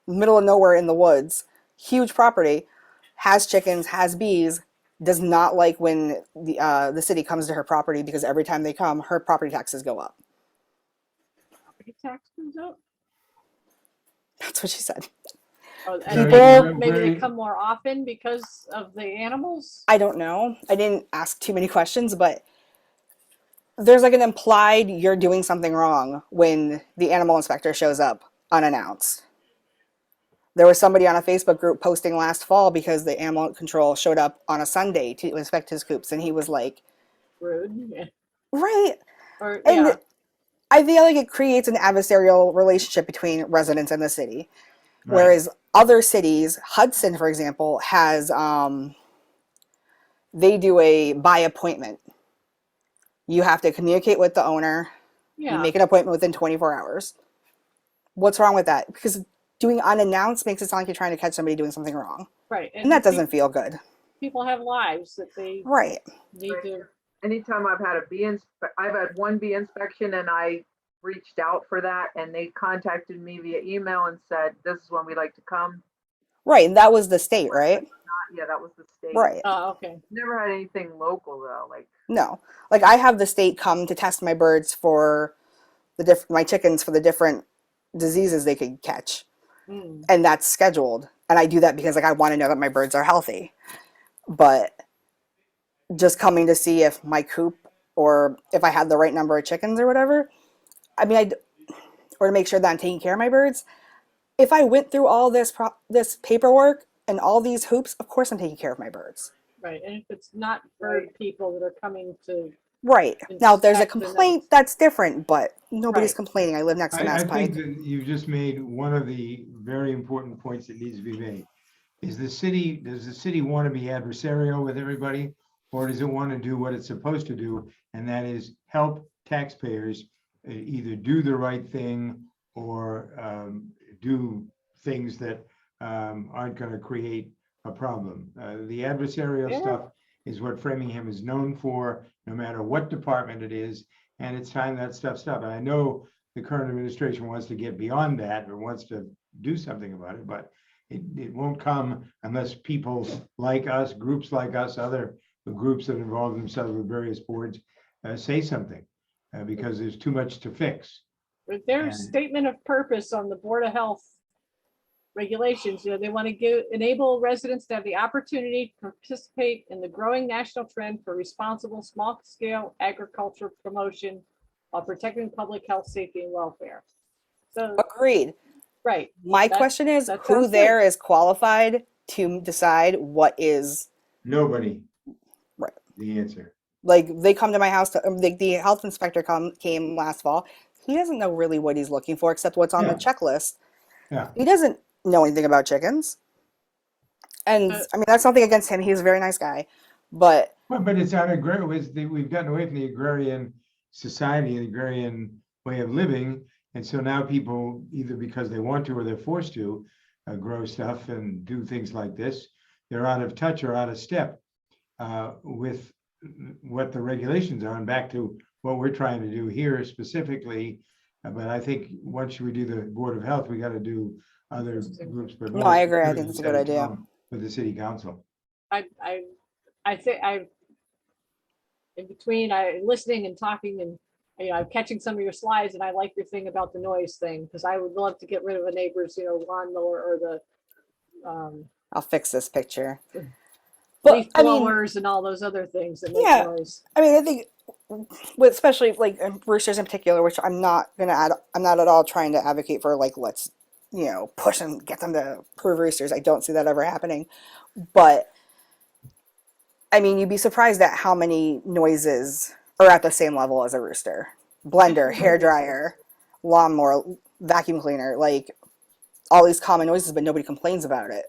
middle of nowhere in the woods. Huge property, has chickens, has bees. Does not like when the city comes to her property because every time they come, her property taxes go up. property tax comes out. That's what she said. Oh, Very- and People- maybe they very- come more often because of the animals. I don't know. I didn't ask too many questions, but there's like an implied you're doing something wrong when the animal inspector shows up unannounced. There was somebody on a Facebook group posting last fall because the animal control showed up on a Sunday to inspect his coops, and he was like, Rude. Yeah. right. Or And yeah, I feel like it creates an adversarial relationship between residents and the city. Right. Whereas other cities, Hudson, for example, has they do a by appointment. You have to communicate with the owner. You yeah, make an appointment within 24 hours. What's wrong with that? Because doing unannounced makes it sound like you're trying to catch somebody doing something wrong. right. And that doesn't feel good. People have lives that they Right. need to. Anytime I've had I've had one bee inspection and I reached out for that and they contacted me via email and said, this is when we like to come. Right. And that was the state, right? Yeah, that was the state. Right. Oh, okay. Never had anything local though, like, No. Like I have the state come to test my birds for my chickens for the different diseases they could catch. Mm. And that's scheduled. And I do that because like I want to know that my birds are healthy. But just coming to see if my coop or if I had the right number of chickens or whatever, I mean, or to make sure that I'm taking care of my birds. If I went through all this paperwork and all these hoops, of course I'm taking care of my birds. Right. And if it's not for Right. people that are coming to, Right. Now, if there's a Inspect the complaint, notes. that's different, but nobody's Right. complaining. I live next to I Mass think Pike. that you just made one of the very important points that needs to be made. Does the city want to be adversarial with everybody? Or does it want to do what it's supposed to do? And that is help taxpayers either do the right thing or do things that aren't going to create a problem. The adversarial Yeah. stuff is what Framingham is known for, no matter what department it is. And it's time that stuff stopped. And I know the current administration wants to get beyond that or wants to do something about it, but it won't come unless people like us, groups like us, other groups that involve themselves with various boards say something because there's too much to fix. with their And- statement of purpose on the Board of Health regulations, they want to enable residents to have the opportunity to participate in the growing national trend for responsible small-scale agriculture promotion while protecting public health, safety, and welfare. So, Agreed. right, My That- question is, that who sounds there is qualified to decide what is, Nobody. Right. The answer. like, they come to my house, the health inspector came last fall. He doesn't know really what he's looking for except what's on the Yeah. checklist. Yeah. He doesn't know anything about chickens. And I mean, that's nothing against him. He's a very nice guy. But Well, but it's on we've gotten away from the agrarian society, the agrarian way of living. And so now people, either because they want to or they're forced to grow stuff and do things like this, they're out of touch or out of step with what the regulations are. And back to what we're trying to do here specifically. But I think once we do the Board of Health, we got to do other groups. But No, more I agree. I specifically think that's a set good idea. tone with the city council. I think in between, listening and talking and, I'm catching some of your slides and I like your thing about the noise thing, because I would love to get rid of a neighbor's, lawnmower or the, I'll fix this picture. leaf But I mean, blowers and all those other things that make Yeah. noise. I think with especially like roosters in particular, which I'm not at all trying to advocate for like let's push and get them to prove roosters. I don't see that ever happening. But I mean, you'd be surprised at how many noises are at the same level as a rooster. Blender, hair dryer, lawnmower, vacuum cleaner, like all these common noises, but nobody complains about it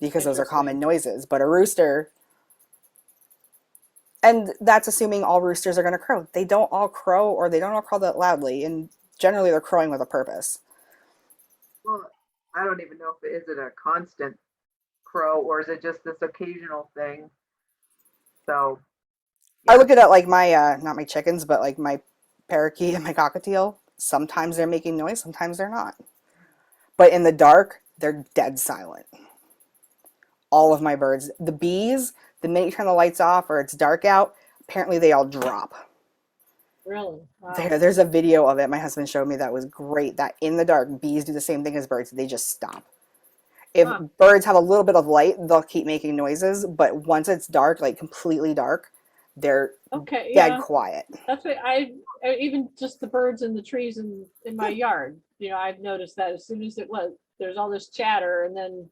because those are common noises. But a rooster, and that's assuming all roosters are going to crow. They don't all crow, or they don't all crow that loudly, and generally they're crowing with a purpose. Well, I don't even know if is it a constant crow or is it just this occasional thing? So I look at it like my, not my chickens, but like my parakeet and my cockatiel. Sometimes they're making noise, sometimes they're not. But in the dark, they're dead silent. All of my birds. The bees, the minute you turn the lights off or it's dark out, apparently they all drop. Really? Wow. There's a video of it. My husband showed me that was great. That in the dark, bees do the same thing as birds. They just stop. If birds have a little bit of light, they'll keep making noises. But once it's dark, like completely dark, they're Okay, dead yeah. quiet. That's what even just the birds in the trees in my yard, I've noticed that as soon as there's all this chatter and then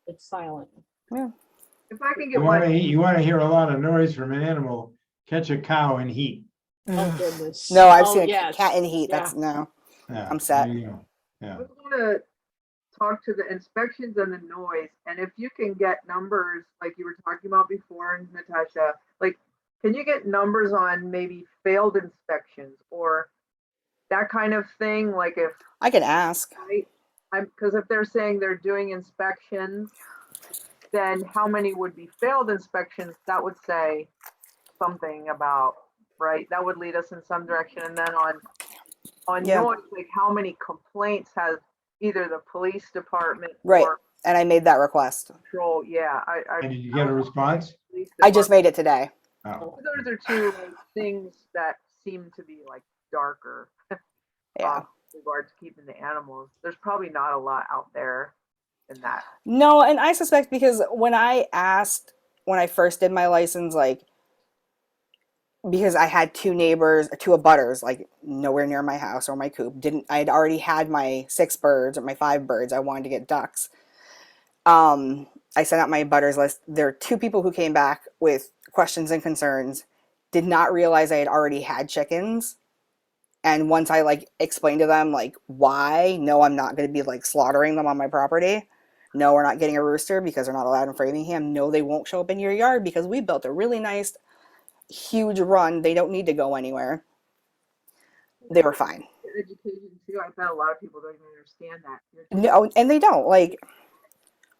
it's silent. if I can You get want one, you want to hear a lot of noise from an animal, catch a cow in heat. Oh goodness. No, I've Oh, seen a yes. cat in heat. That's Yeah. no. Yeah, I'm set. there you go. Yeah. we want to talk to the inspections and the noise. And if you can get numbers like you were talking about before, Natasha, like, can you get numbers on maybe failed inspections or that kind of thing? Like if I can ask. because if they're saying they're doing inspections, then how many would be failed inspections? That would say something about, right? That would lead us in some direction. And then on Yeah. noise, like how many complaints has either the police department Right. or And I made that request. patrol? Yeah, And did you get a response? I just made it today. Oh, Those are two like, things that seem to be like darker. Yeah. With regard to keeping the animals. There's probably not a lot out there in that. No, and I suspect because when I first did my license, like, because I had two abutters, like nowhere near my house or my coop. I had already had my 6 birds or my 5 birds. I wanted to get ducks. I sent out my abutters list. There are 2 people who came back with questions and concerns, did not realize I had already had chickens. And once I like explained to them like why, no, I'm not going to be like slaughtering them on my property. No, we're not getting a rooster because they're not allowed in Framingham. No, they won't show up in your yard because we built a really nice, huge run. They don't need to go anywhere. They were fine. Education too. I bet a lot of people don't even understand that. No, and they don't like.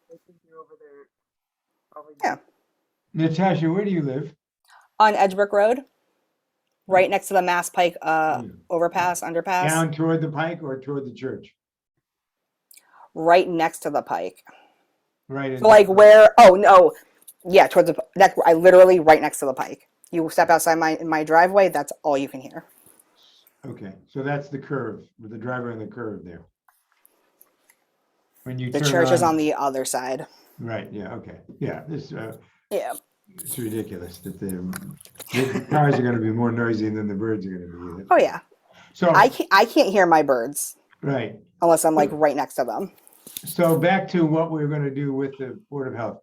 They think you're over there. Probably Yeah. Natasha, where do you live? On Edgebrook Road, right next to the Mass Pike overpass, underpass. Down toward the pike or toward the church? Right next to the pike. Right. So like where? Oh no, yeah, towards the. That I literally right next to the pike. You step outside my driveway. That's all you can hear. Okay, so that's the curve, with the driver and the curve there. When you The turn church is on the other side. Right, yeah, okay, yeah, this, Yeah. it's ridiculous that the cars are gonna be more noisy than the birds are gonna be. Oh yeah. So, I can't hear my birds right, unless I'm like right next to them. so back to what we're gonna do with the Board of Health.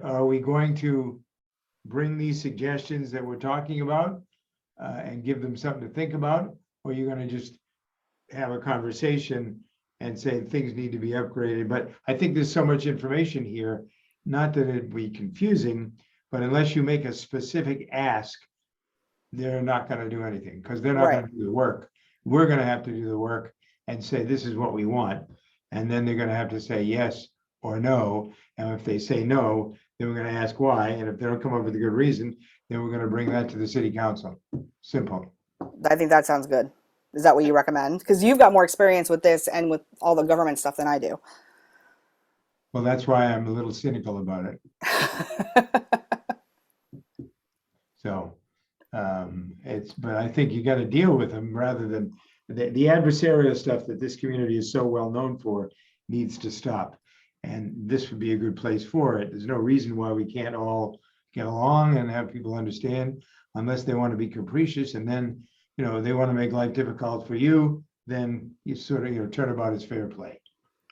Are we going to bring these suggestions that we're talking about and give them something to think about? Or are you gonna just have a conversation and say things need to be upgraded? But I think there's so much information here, not that it'd be confusing, but unless you make a specific ask, they're not gonna do anything, because they're not gonna do the work. We're gonna have to do the work and say, this is what we want. And then they're gonna have to say yes or no. And if they say no, then we're gonna ask why. And if they don't come up with a good reason, then we're gonna bring that to the city council. Simple. I think that sounds good. Is that what you recommend? Because you've got more experience with this and with all the government stuff than I do. Well, that's why I'm a little cynical about it. So but I think you got to deal with them rather than the adversarial stuff that this community is so well known for needs to stop. And this would be a good place for it. There's no reason why we can't all get along and have people understand, unless they want to be capricious and then, they want to make life difficult for you, then you sort of, turnabout is fair play.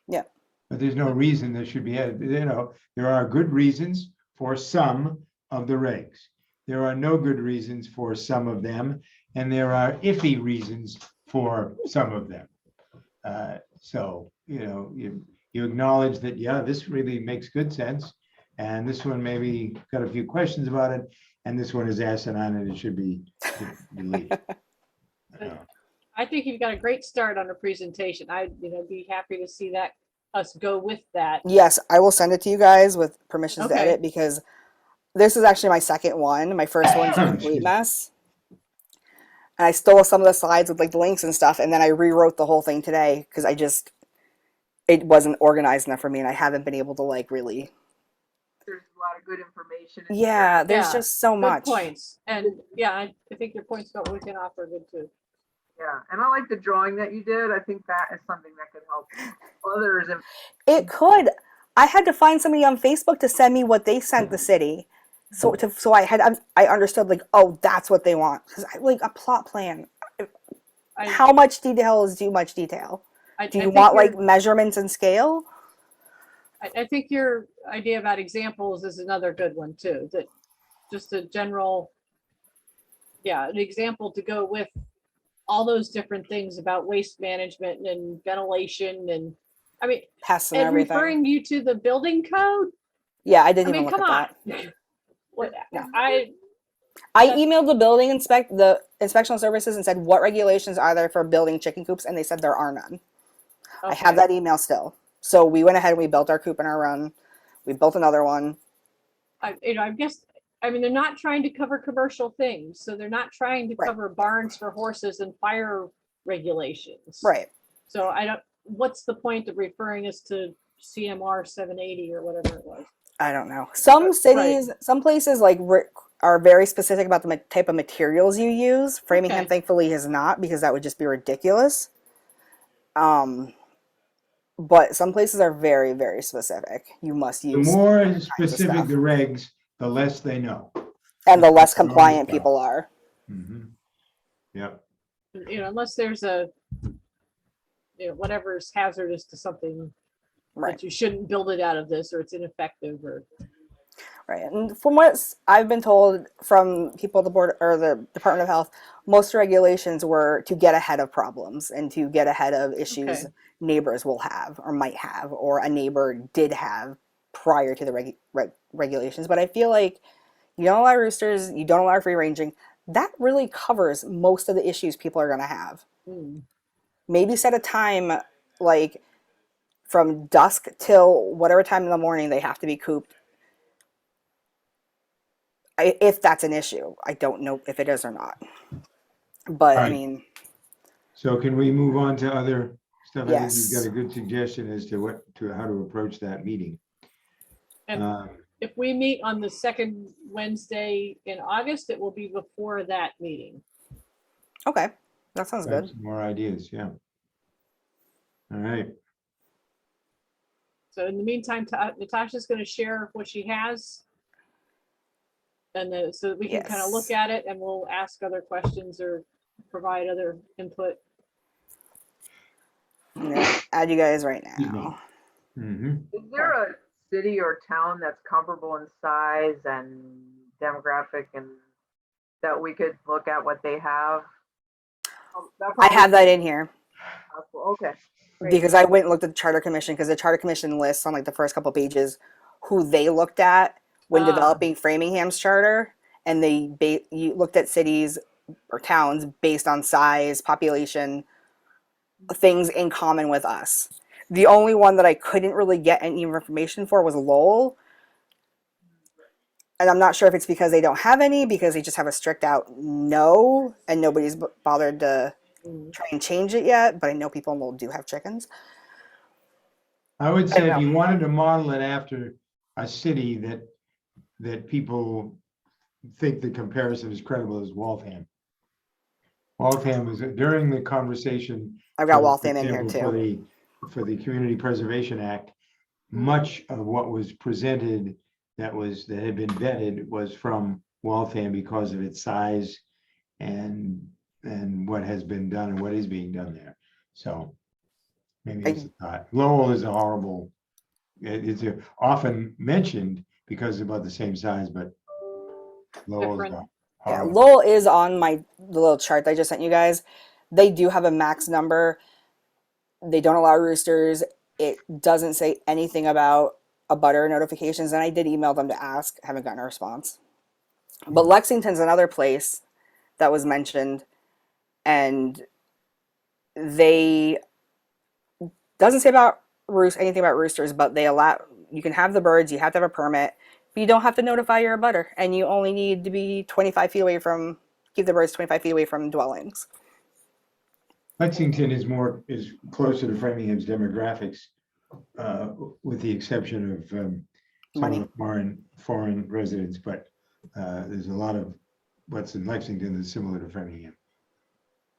Yeah. But there's no reason there should be, there are good reasons for some of the regs. there are no good reasons for some of them, and there are iffy reasons for some of them. So, you acknowledge that, yeah, this really makes good sense. And this one maybe got a few questions about it, and this one is asinine and it should be deleted. I think you've got a great start on the presentation. I'd, be happy to see that, us go with that. Yes, I will send it to you guys with permissions to Okay. edit because this is actually my second one. My first one's a Excuse complete me. mess. And I stole some of the slides with like the links and stuff, and then I rewrote the whole thing today because it wasn't organized enough for me, and I haven't been able to like really. There's a lot of good information. in Yeah, there's Yeah, just so Good much. points. And yeah, I think your points about what we can offer are good too. Yeah, and I like the drawing that you did. I think that is something that could help others. And It could. I had to find somebody on Facebook to send me what they sent the city, so I understood like, oh, that's what they want. Because I like a plot plan. I- How much detail is too much detail? I Do you think want your- like measurements and scale? I think your idea about examples is another good one too, that just a general, an example to go with all those different things about waste management and ventilation and, Pests and and everything. referring you to the building code. Yeah, I I didn't even mean, look come at on. that. What, No. I Emailed the inspectional services and said, what regulations are there for building chicken coops? And they said there are none. I have okay. that email still. So we went ahead and we built our coop in our run. We built another one. I guess, they're not trying to cover commercial things, so they're not trying to Right. cover barns for horses and fire regulations. Right. So what's the point of referring us to CMR 780 or whatever it was? I don't know. Some Right. cities, some places like are very specific about the type of materials you use. Framingham, Okay. thankfully, is not because that would just be ridiculous. But some places are very, very specific. You must The use, more specific stuff. the regs, the less they know. and the less Wrong compliant stuff. people are. Mhm. Yep. Unless there's whatever's hazardous to something Right. that you shouldn't build it out of this, or it's ineffective, or Right. And from what I've been told from people at the board or the Department of Health, most regulations were to get ahead of problems and to get ahead of issues Okay. neighbors will have or might have or a neighbor did have prior to the regulations. But I feel like you don't allow roosters, you don't allow free ranging. That really covers most of the issues people are going to have. Maybe set a time like from dusk till whatever time in the morning they have to be cooped. If that's an issue. I don't know if it is or not. But I Right. mean, So can we move on to other stuff? I think Yes. you've got a good suggestion as to how to approach that meeting. And if we meet on the second Wednesday in August, it will be before that meeting. okay, that sounds got good. some more ideas, yeah. All right. So in the meantime, Natasha's going to share what she has. And so that we can kind of look Yes. at it and we'll ask other questions or provide other input. I'm gonna add you guys right Excuse me. now. Mhm. is there a city or town that's comparable in size and demographic and that we could look at what they have? That I have that in here possible. Okay. Great. because I went and looked at the Charter Commission because the Charter Commission lists on like the first couple pages who they looked at when Ah. developing Framingham's charter, and you looked at cities or towns based on size, population, things in common with us. The only one that I couldn't really get any information for was Lowell. And I'm not sure if it's because they don't have any, because they just have a strict out no, and nobody's bothered to try and change it yet. But I know people in Lowell do have chickens. I would say don't if know. you wanted to model it after a city that people think the comparison is credible is Waltham. Waltham was, during the conversation. I've got for Waltham in here example, too. For the Community Preservation Act, much of what was presented that had been vetted was from Waltham because of its size and what has been done and what is being done there. So maybe it's a thought. Lowell is a horrible, it's often mentioned because it's about the same size, but Lowell's Different. not Yeah, horrible. Lowell is on the little chart that I just sent you guys. They do have a max number. They don't allow roosters. It doesn't say anything about a butter notifications, and I did email them to ask. Haven't gotten a response. But Lexington's another place that was mentioned, and they doesn't say about anything about roosters, but they allow you can have the birds. You have to have a permit, but you don't have to notify your abutter, and you only need to be 25 feet away from keep the birds 25 feet away from dwellings. Lexington is closer to Framingham's demographics, with the exception of some Money. of the foreign residents, but there's a lot of what's in Lexington that's similar to Framingham.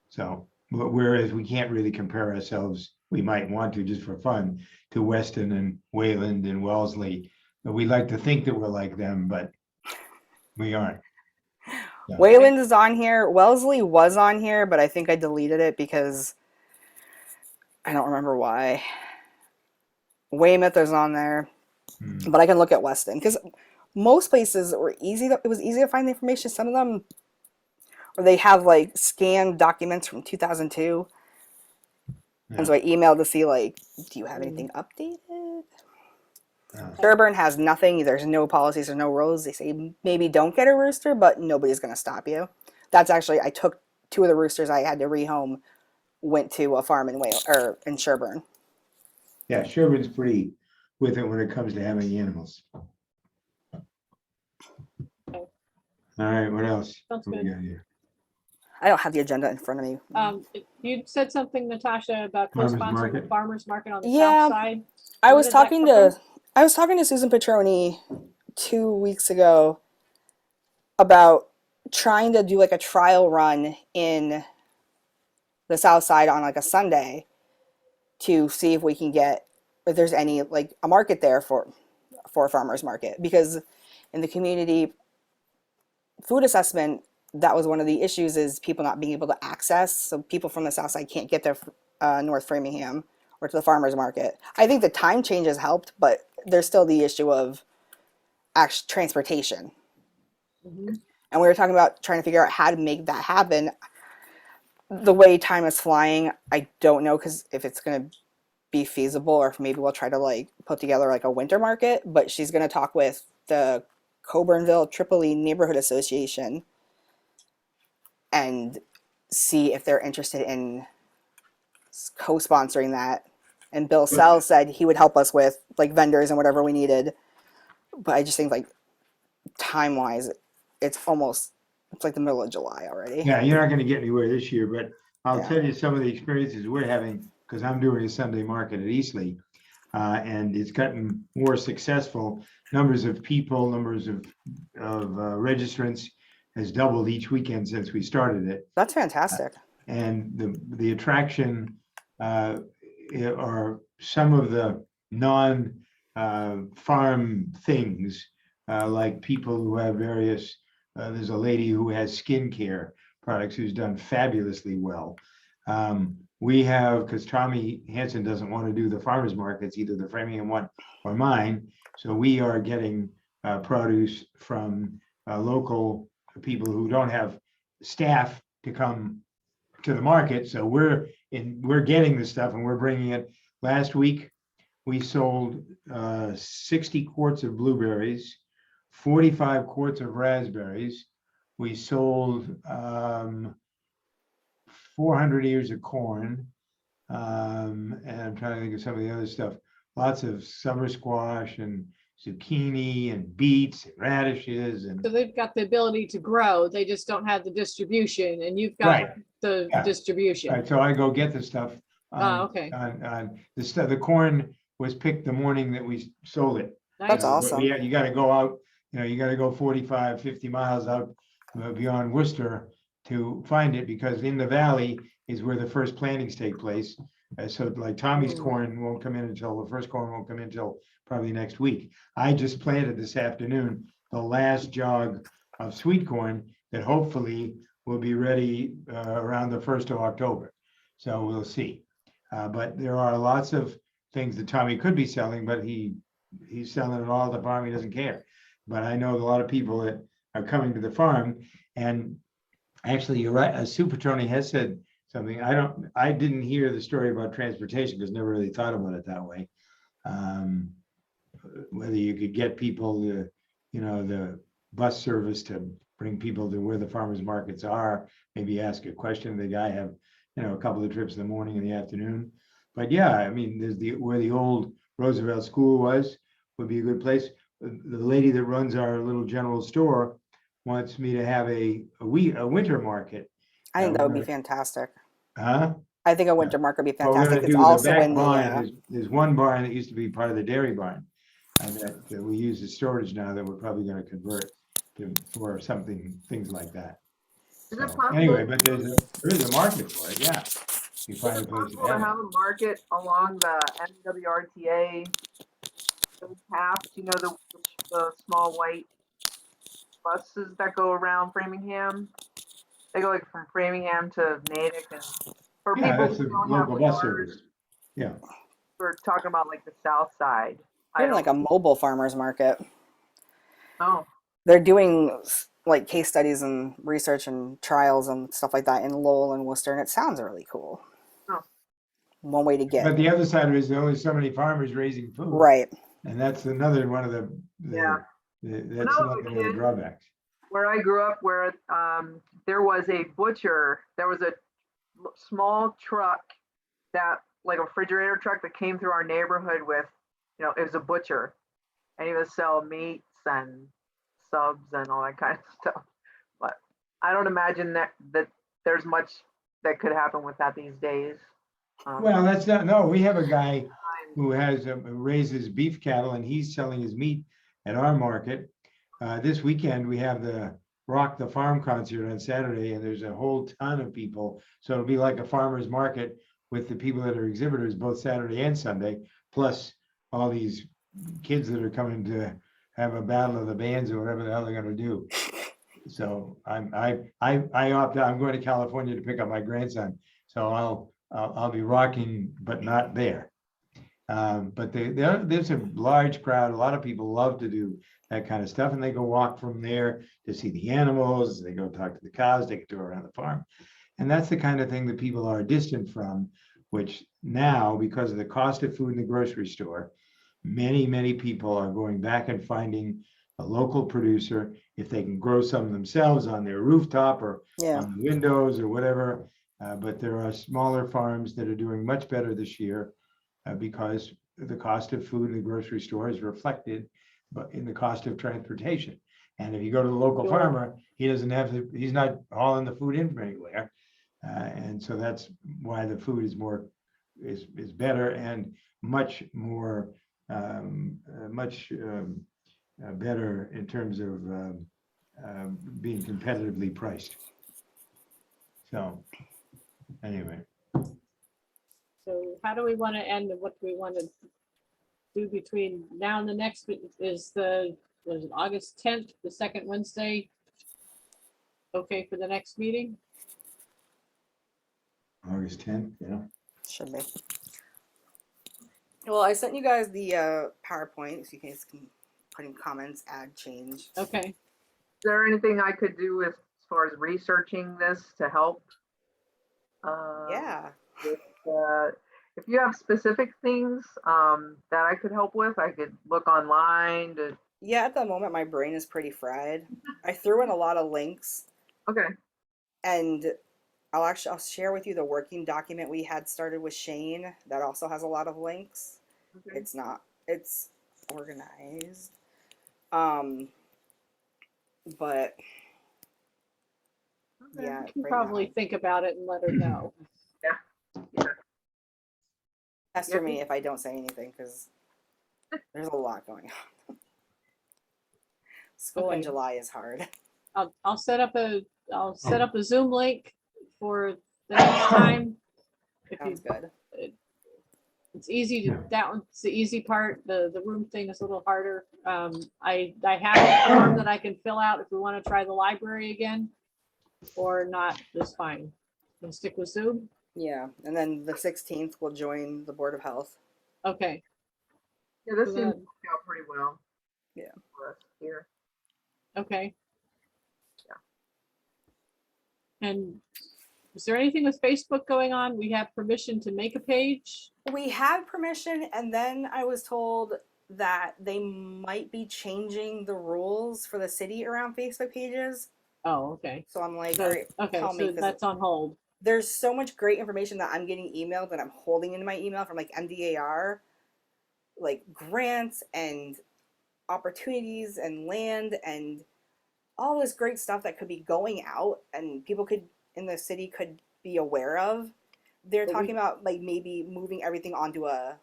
So, whereas we can't really compare ourselves, we might want to just for fun, to Weston and Wayland and Wellesley. But we like to think that we're like them, but we aren't. So, Wayland is on here. Wellesley was on here, but I think I deleted it because I don't remember why. Weymouth is on there, but I can look at Weston because most places were easy. It was easy to find the information. Some of them, or they have like scanned documents from 2002, and so I emailed to see like, do you have anything updated? Sherburne has nothing. There's no policies or no rules. They say maybe don't get a rooster, but nobody's going to stop you. That's actually, I took 2 of the roosters I had to rehome, went to a farm in Sherburne. yeah, Sherburne's pretty with it when it comes to having animals. All right, what else? Sounds What we good. got here? I don't have the agenda in front of me. You said something, Natasha, about Farmers co-sponsoring market. a farmer's market on the Yeah. south side. I Where was did that talking come to I was talking to Susan Petroni 2 weeks ago about trying to do like a trial run in the south side on like a Sunday to see if we can get if there's any like a market there for a farmer's market, because in the community food assessment, that was one of the issues, is people not being able to access. So people from the south side can't get there North Framingham or to the farmer's market. I think the time change has helped, but there's still the issue of transportation. Mhm. And we were talking about trying to figure out how to make that happen. The way time is flying, I don't know if it's going to be feasible, or if maybe we'll try to like put together like a winter market. But she's going to talk with the Coburnville Tripoli Neighborhood Association and see if they're interested in co-sponsoring that. And Bill Sell said he would help us with like vendors and whatever we needed. But I just think like time-wise, it's like the middle of July already. Yeah, you're not gonna get anywhere this year, but I'll Yeah. tell you some of the experiences we're having, because I'm doing a Sunday market at Eastleigh. And it's gotten more successful. Numbers of people, numbers of registrants has doubled each weekend since we started it. That's fantastic. And the attraction are some of the non-farm things, like people who have various, there's a lady who has skincare products who's done fabulously well. We have, because Tommy Hansen doesn't want to do the farmers markets, either the Framingham one or mine. So we are getting produce from local people who don't have staff to come to the market. So we're getting the stuff and we're bringing it. Last week, we sold 60 quarts of blueberries, 45 quarts of raspberries. We sold 400 ears of corn. And I'm trying to think of some of the other stuff. Lots of summer squash and zucchini and beets and radishes and So they've got the ability to grow, they just don't have the distribution, and you've got Right. the Yeah. distribution. right. So I go get the stuff. Okay. On the stuff, the corn was picked the morning that we sold it. That's Nice. awesome. Yeah, you gotta go out, you gotta go 45, 50 miles out beyond Worcester to find it, because in the valley is where the first plantings take place. So like Tommy's corn won't come in until, the first corn won't come in until probably next week. I just planted this afternoon the last jog of sweet corn that hopefully will be ready around the 1st of October. So we'll see. But there are lots of things that Tommy could be selling, but he's selling it all at the farm. He doesn't care. But I know a lot of people that are coming to the farm. And actually, you're right, Super Tony has said something. I didn't hear the story about transportation because never really thought about it that way. Whether you could get people the bus service to bring people to where the farmers markets are, maybe ask a question of the guy, have, a couple of trips in the morning and the afternoon. But yeah, I mean, there's where the old Roosevelt School would be a good place. The lady that runs our little general store wants me to have a winter market. I think that would be where- fantastic. Huh? I think a winter market would be Well, we're fantastic. gonna It's do the also back in barn. There's one barn that used to be part of the dairy barn. And that we use as storage now that we're probably gonna convert for things like that. Is it So, possible? anyway, but there is a market for it, yeah. You Is find a it place possible to to have have it. a market along the MWRTA path? The small white buses that go around Framingham? They go like from Framingham to Natick, and for Yeah, people that's who a don't have local bus cars, service. Yeah, we're talking about like the south side. I even like don't, a mobile farmers market. oh, They're doing like case studies and research and trials and stuff like that in Lowell and Worcester, and it sounds really cool. Oh. One way to get but the other side of it is there are only so many farmers raising food. right. And that's another one of Yeah. that's I was a another one of the kid, drawbacks. where I grew up, where there was a butcher, there was a small truck that, like a refrigerator truck that came through our neighborhood with, it was a butcher, and he would sell meats and subs and all that kind of stuff. But I don't imagine that there's much that could happen with that these days. Well, that's not, no, we have a guy who has raises beef cattle and he's selling his meat at our market. This weekend, we have the Rock the Farm concert on Saturday, and there's a whole ton of people. So it'll be like a farmer's market with the people that are exhibitors both Saturday and Sunday, plus all these kids that are coming to have a battle of the bands or whatever the hell they're gonna do. So I'm going to California to pick up my grandson. So I'll be rocking, but not there. But there's a large crowd. A lot of people love to do that kind of stuff, and they go walk from there to see the animals. They go talk to the cows. They can tour around the farm, and that's the kind of thing that people are distant from. Which now, because of the cost of food in the grocery store, many people are going back and finding a local producer if they can grow some themselves on their rooftop or Yeah. on the windows or whatever. But there are smaller farms that are doing much better this year because the cost of food in the grocery store is reflected in the cost of transportation. And if you go to the local Sure. farmer, he's not hauling the food in from anywhere. And so that's why the food is better and much more, better in terms of being competitively priced. So anyway. So how do we want to end and what do we want to do between now and the next, was it August 10th, the second Wednesday? Okay for the next meeting? August 10th, yeah. Should be. Well, I sent you guys the PowerPoint, so you guys can put in comments, add, change. Okay, Is there anything I could do as far as researching this to help? Yeah. If you have specific things that I could help with, I could look online to. Yeah, at the moment, my brain is pretty fried. I threw in a lot of links, Okay. and I'll share with you the working document we had started with Shane that also has a lot of links. Okay. It's organized. But Okay. yeah, we can right probably now, think about it and let her know. pester Yeah. me if I don't say anything because there's a lot going on. School in Okay. July is hard. I'll set up a Zoom link for the next time. If you, Sounds good. it's easy to, that one's the easy part. The room thing is a little harder. I have a form that I can fill out if we want to try the library again or not, that's fine. Can stick with Zoom? Yeah, and then the 16th we'll join the Board of Health. Okay, Yeah, this So seems then- to work out pretty well. Yeah. For us here. okay. And is there anything with Facebook going on? We have permission to make a page? We had permission, and then I was told that they might be changing the rules for the city around Facebook pages. Oh, okay. So I'm like, So, all right, okay, tell me, so 'cause that's on hold. there's so much great information that I'm getting emailed that I'm holding in my email from like MDAR, like grants and opportunities and land and all this great stuff that could be going out and people could in the city could be aware of. They're But we- talking about like maybe moving everything onto a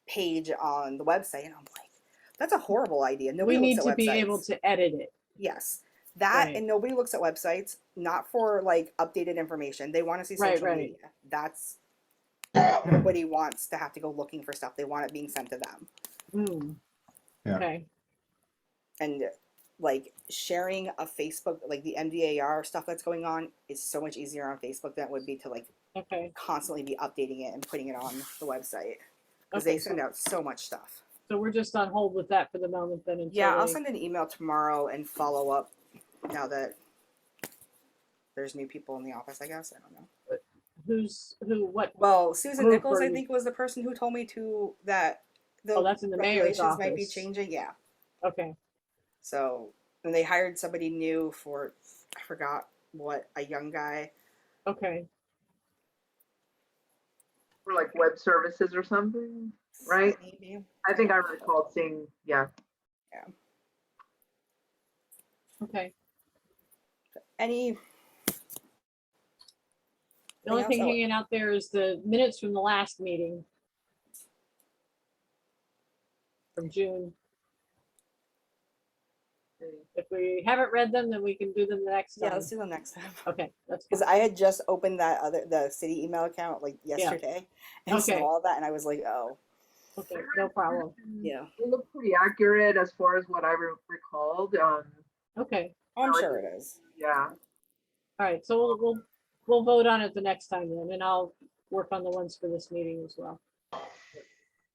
page on the website, and I'm like, that's a horrible idea. Nobody We need looks at to be able websites. to edit it. Yes, that Right. and nobody looks at websites not for like updated information. They want to see Right, social right. media. That's nobody wants to have to go looking for stuff. They want it being sent to them. Hmm. Yeah. Okay, And like sharing a Facebook, like the MDAR stuff that's going on is so much easier on Facebook than it would be to like okay, constantly be updating it and putting it on the website because they okay. send So, out so much stuff. so we're just on hold with that for the moment then until Yeah, I'll they- send an email tomorrow and follow up now that there's new people in the office, I guess. I don't know. what? Well, Susan Group Nichols, are I you- think, was the person who told me to that the Oh, that's in the mayor's regulations might be office. changing. Yeah. Okay, So, and they hired somebody new for, I forgot what, a young guy. okay. For like web services or something, right? Maybe. I think I recall seeing, yeah. Okay. Any, The only Anything thing else? hanging out there is the minutes from the last meeting. From June. If we haven't read them, then we can do them the next yeah, time. let's do them next time. Okay, that's Because fine. I had just opened the city email account like yesterday and Okay. saw all that, and I was like, oh, Okay, no problem. yeah. They look pretty accurate as far as what I recalled. Okay, I'm No, sure it is. Yeah. all right, so we'll vote on it the next time then, and I'll work on the ones for this meeting as well.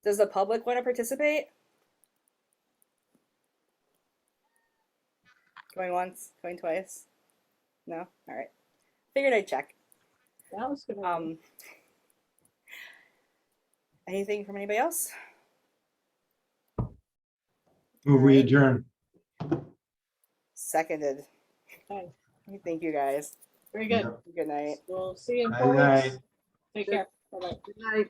Does the public want to participate? Going once, going twice? No? All right. Figured I'd check. That was good. Anything from anybody else? Move we Alright. adjourn. Seconded. Okay, Thank you guys. very good. Yeah. Good night. We'll see you in Bye 4 night. weeks. Take care. Bye-bye. Good night.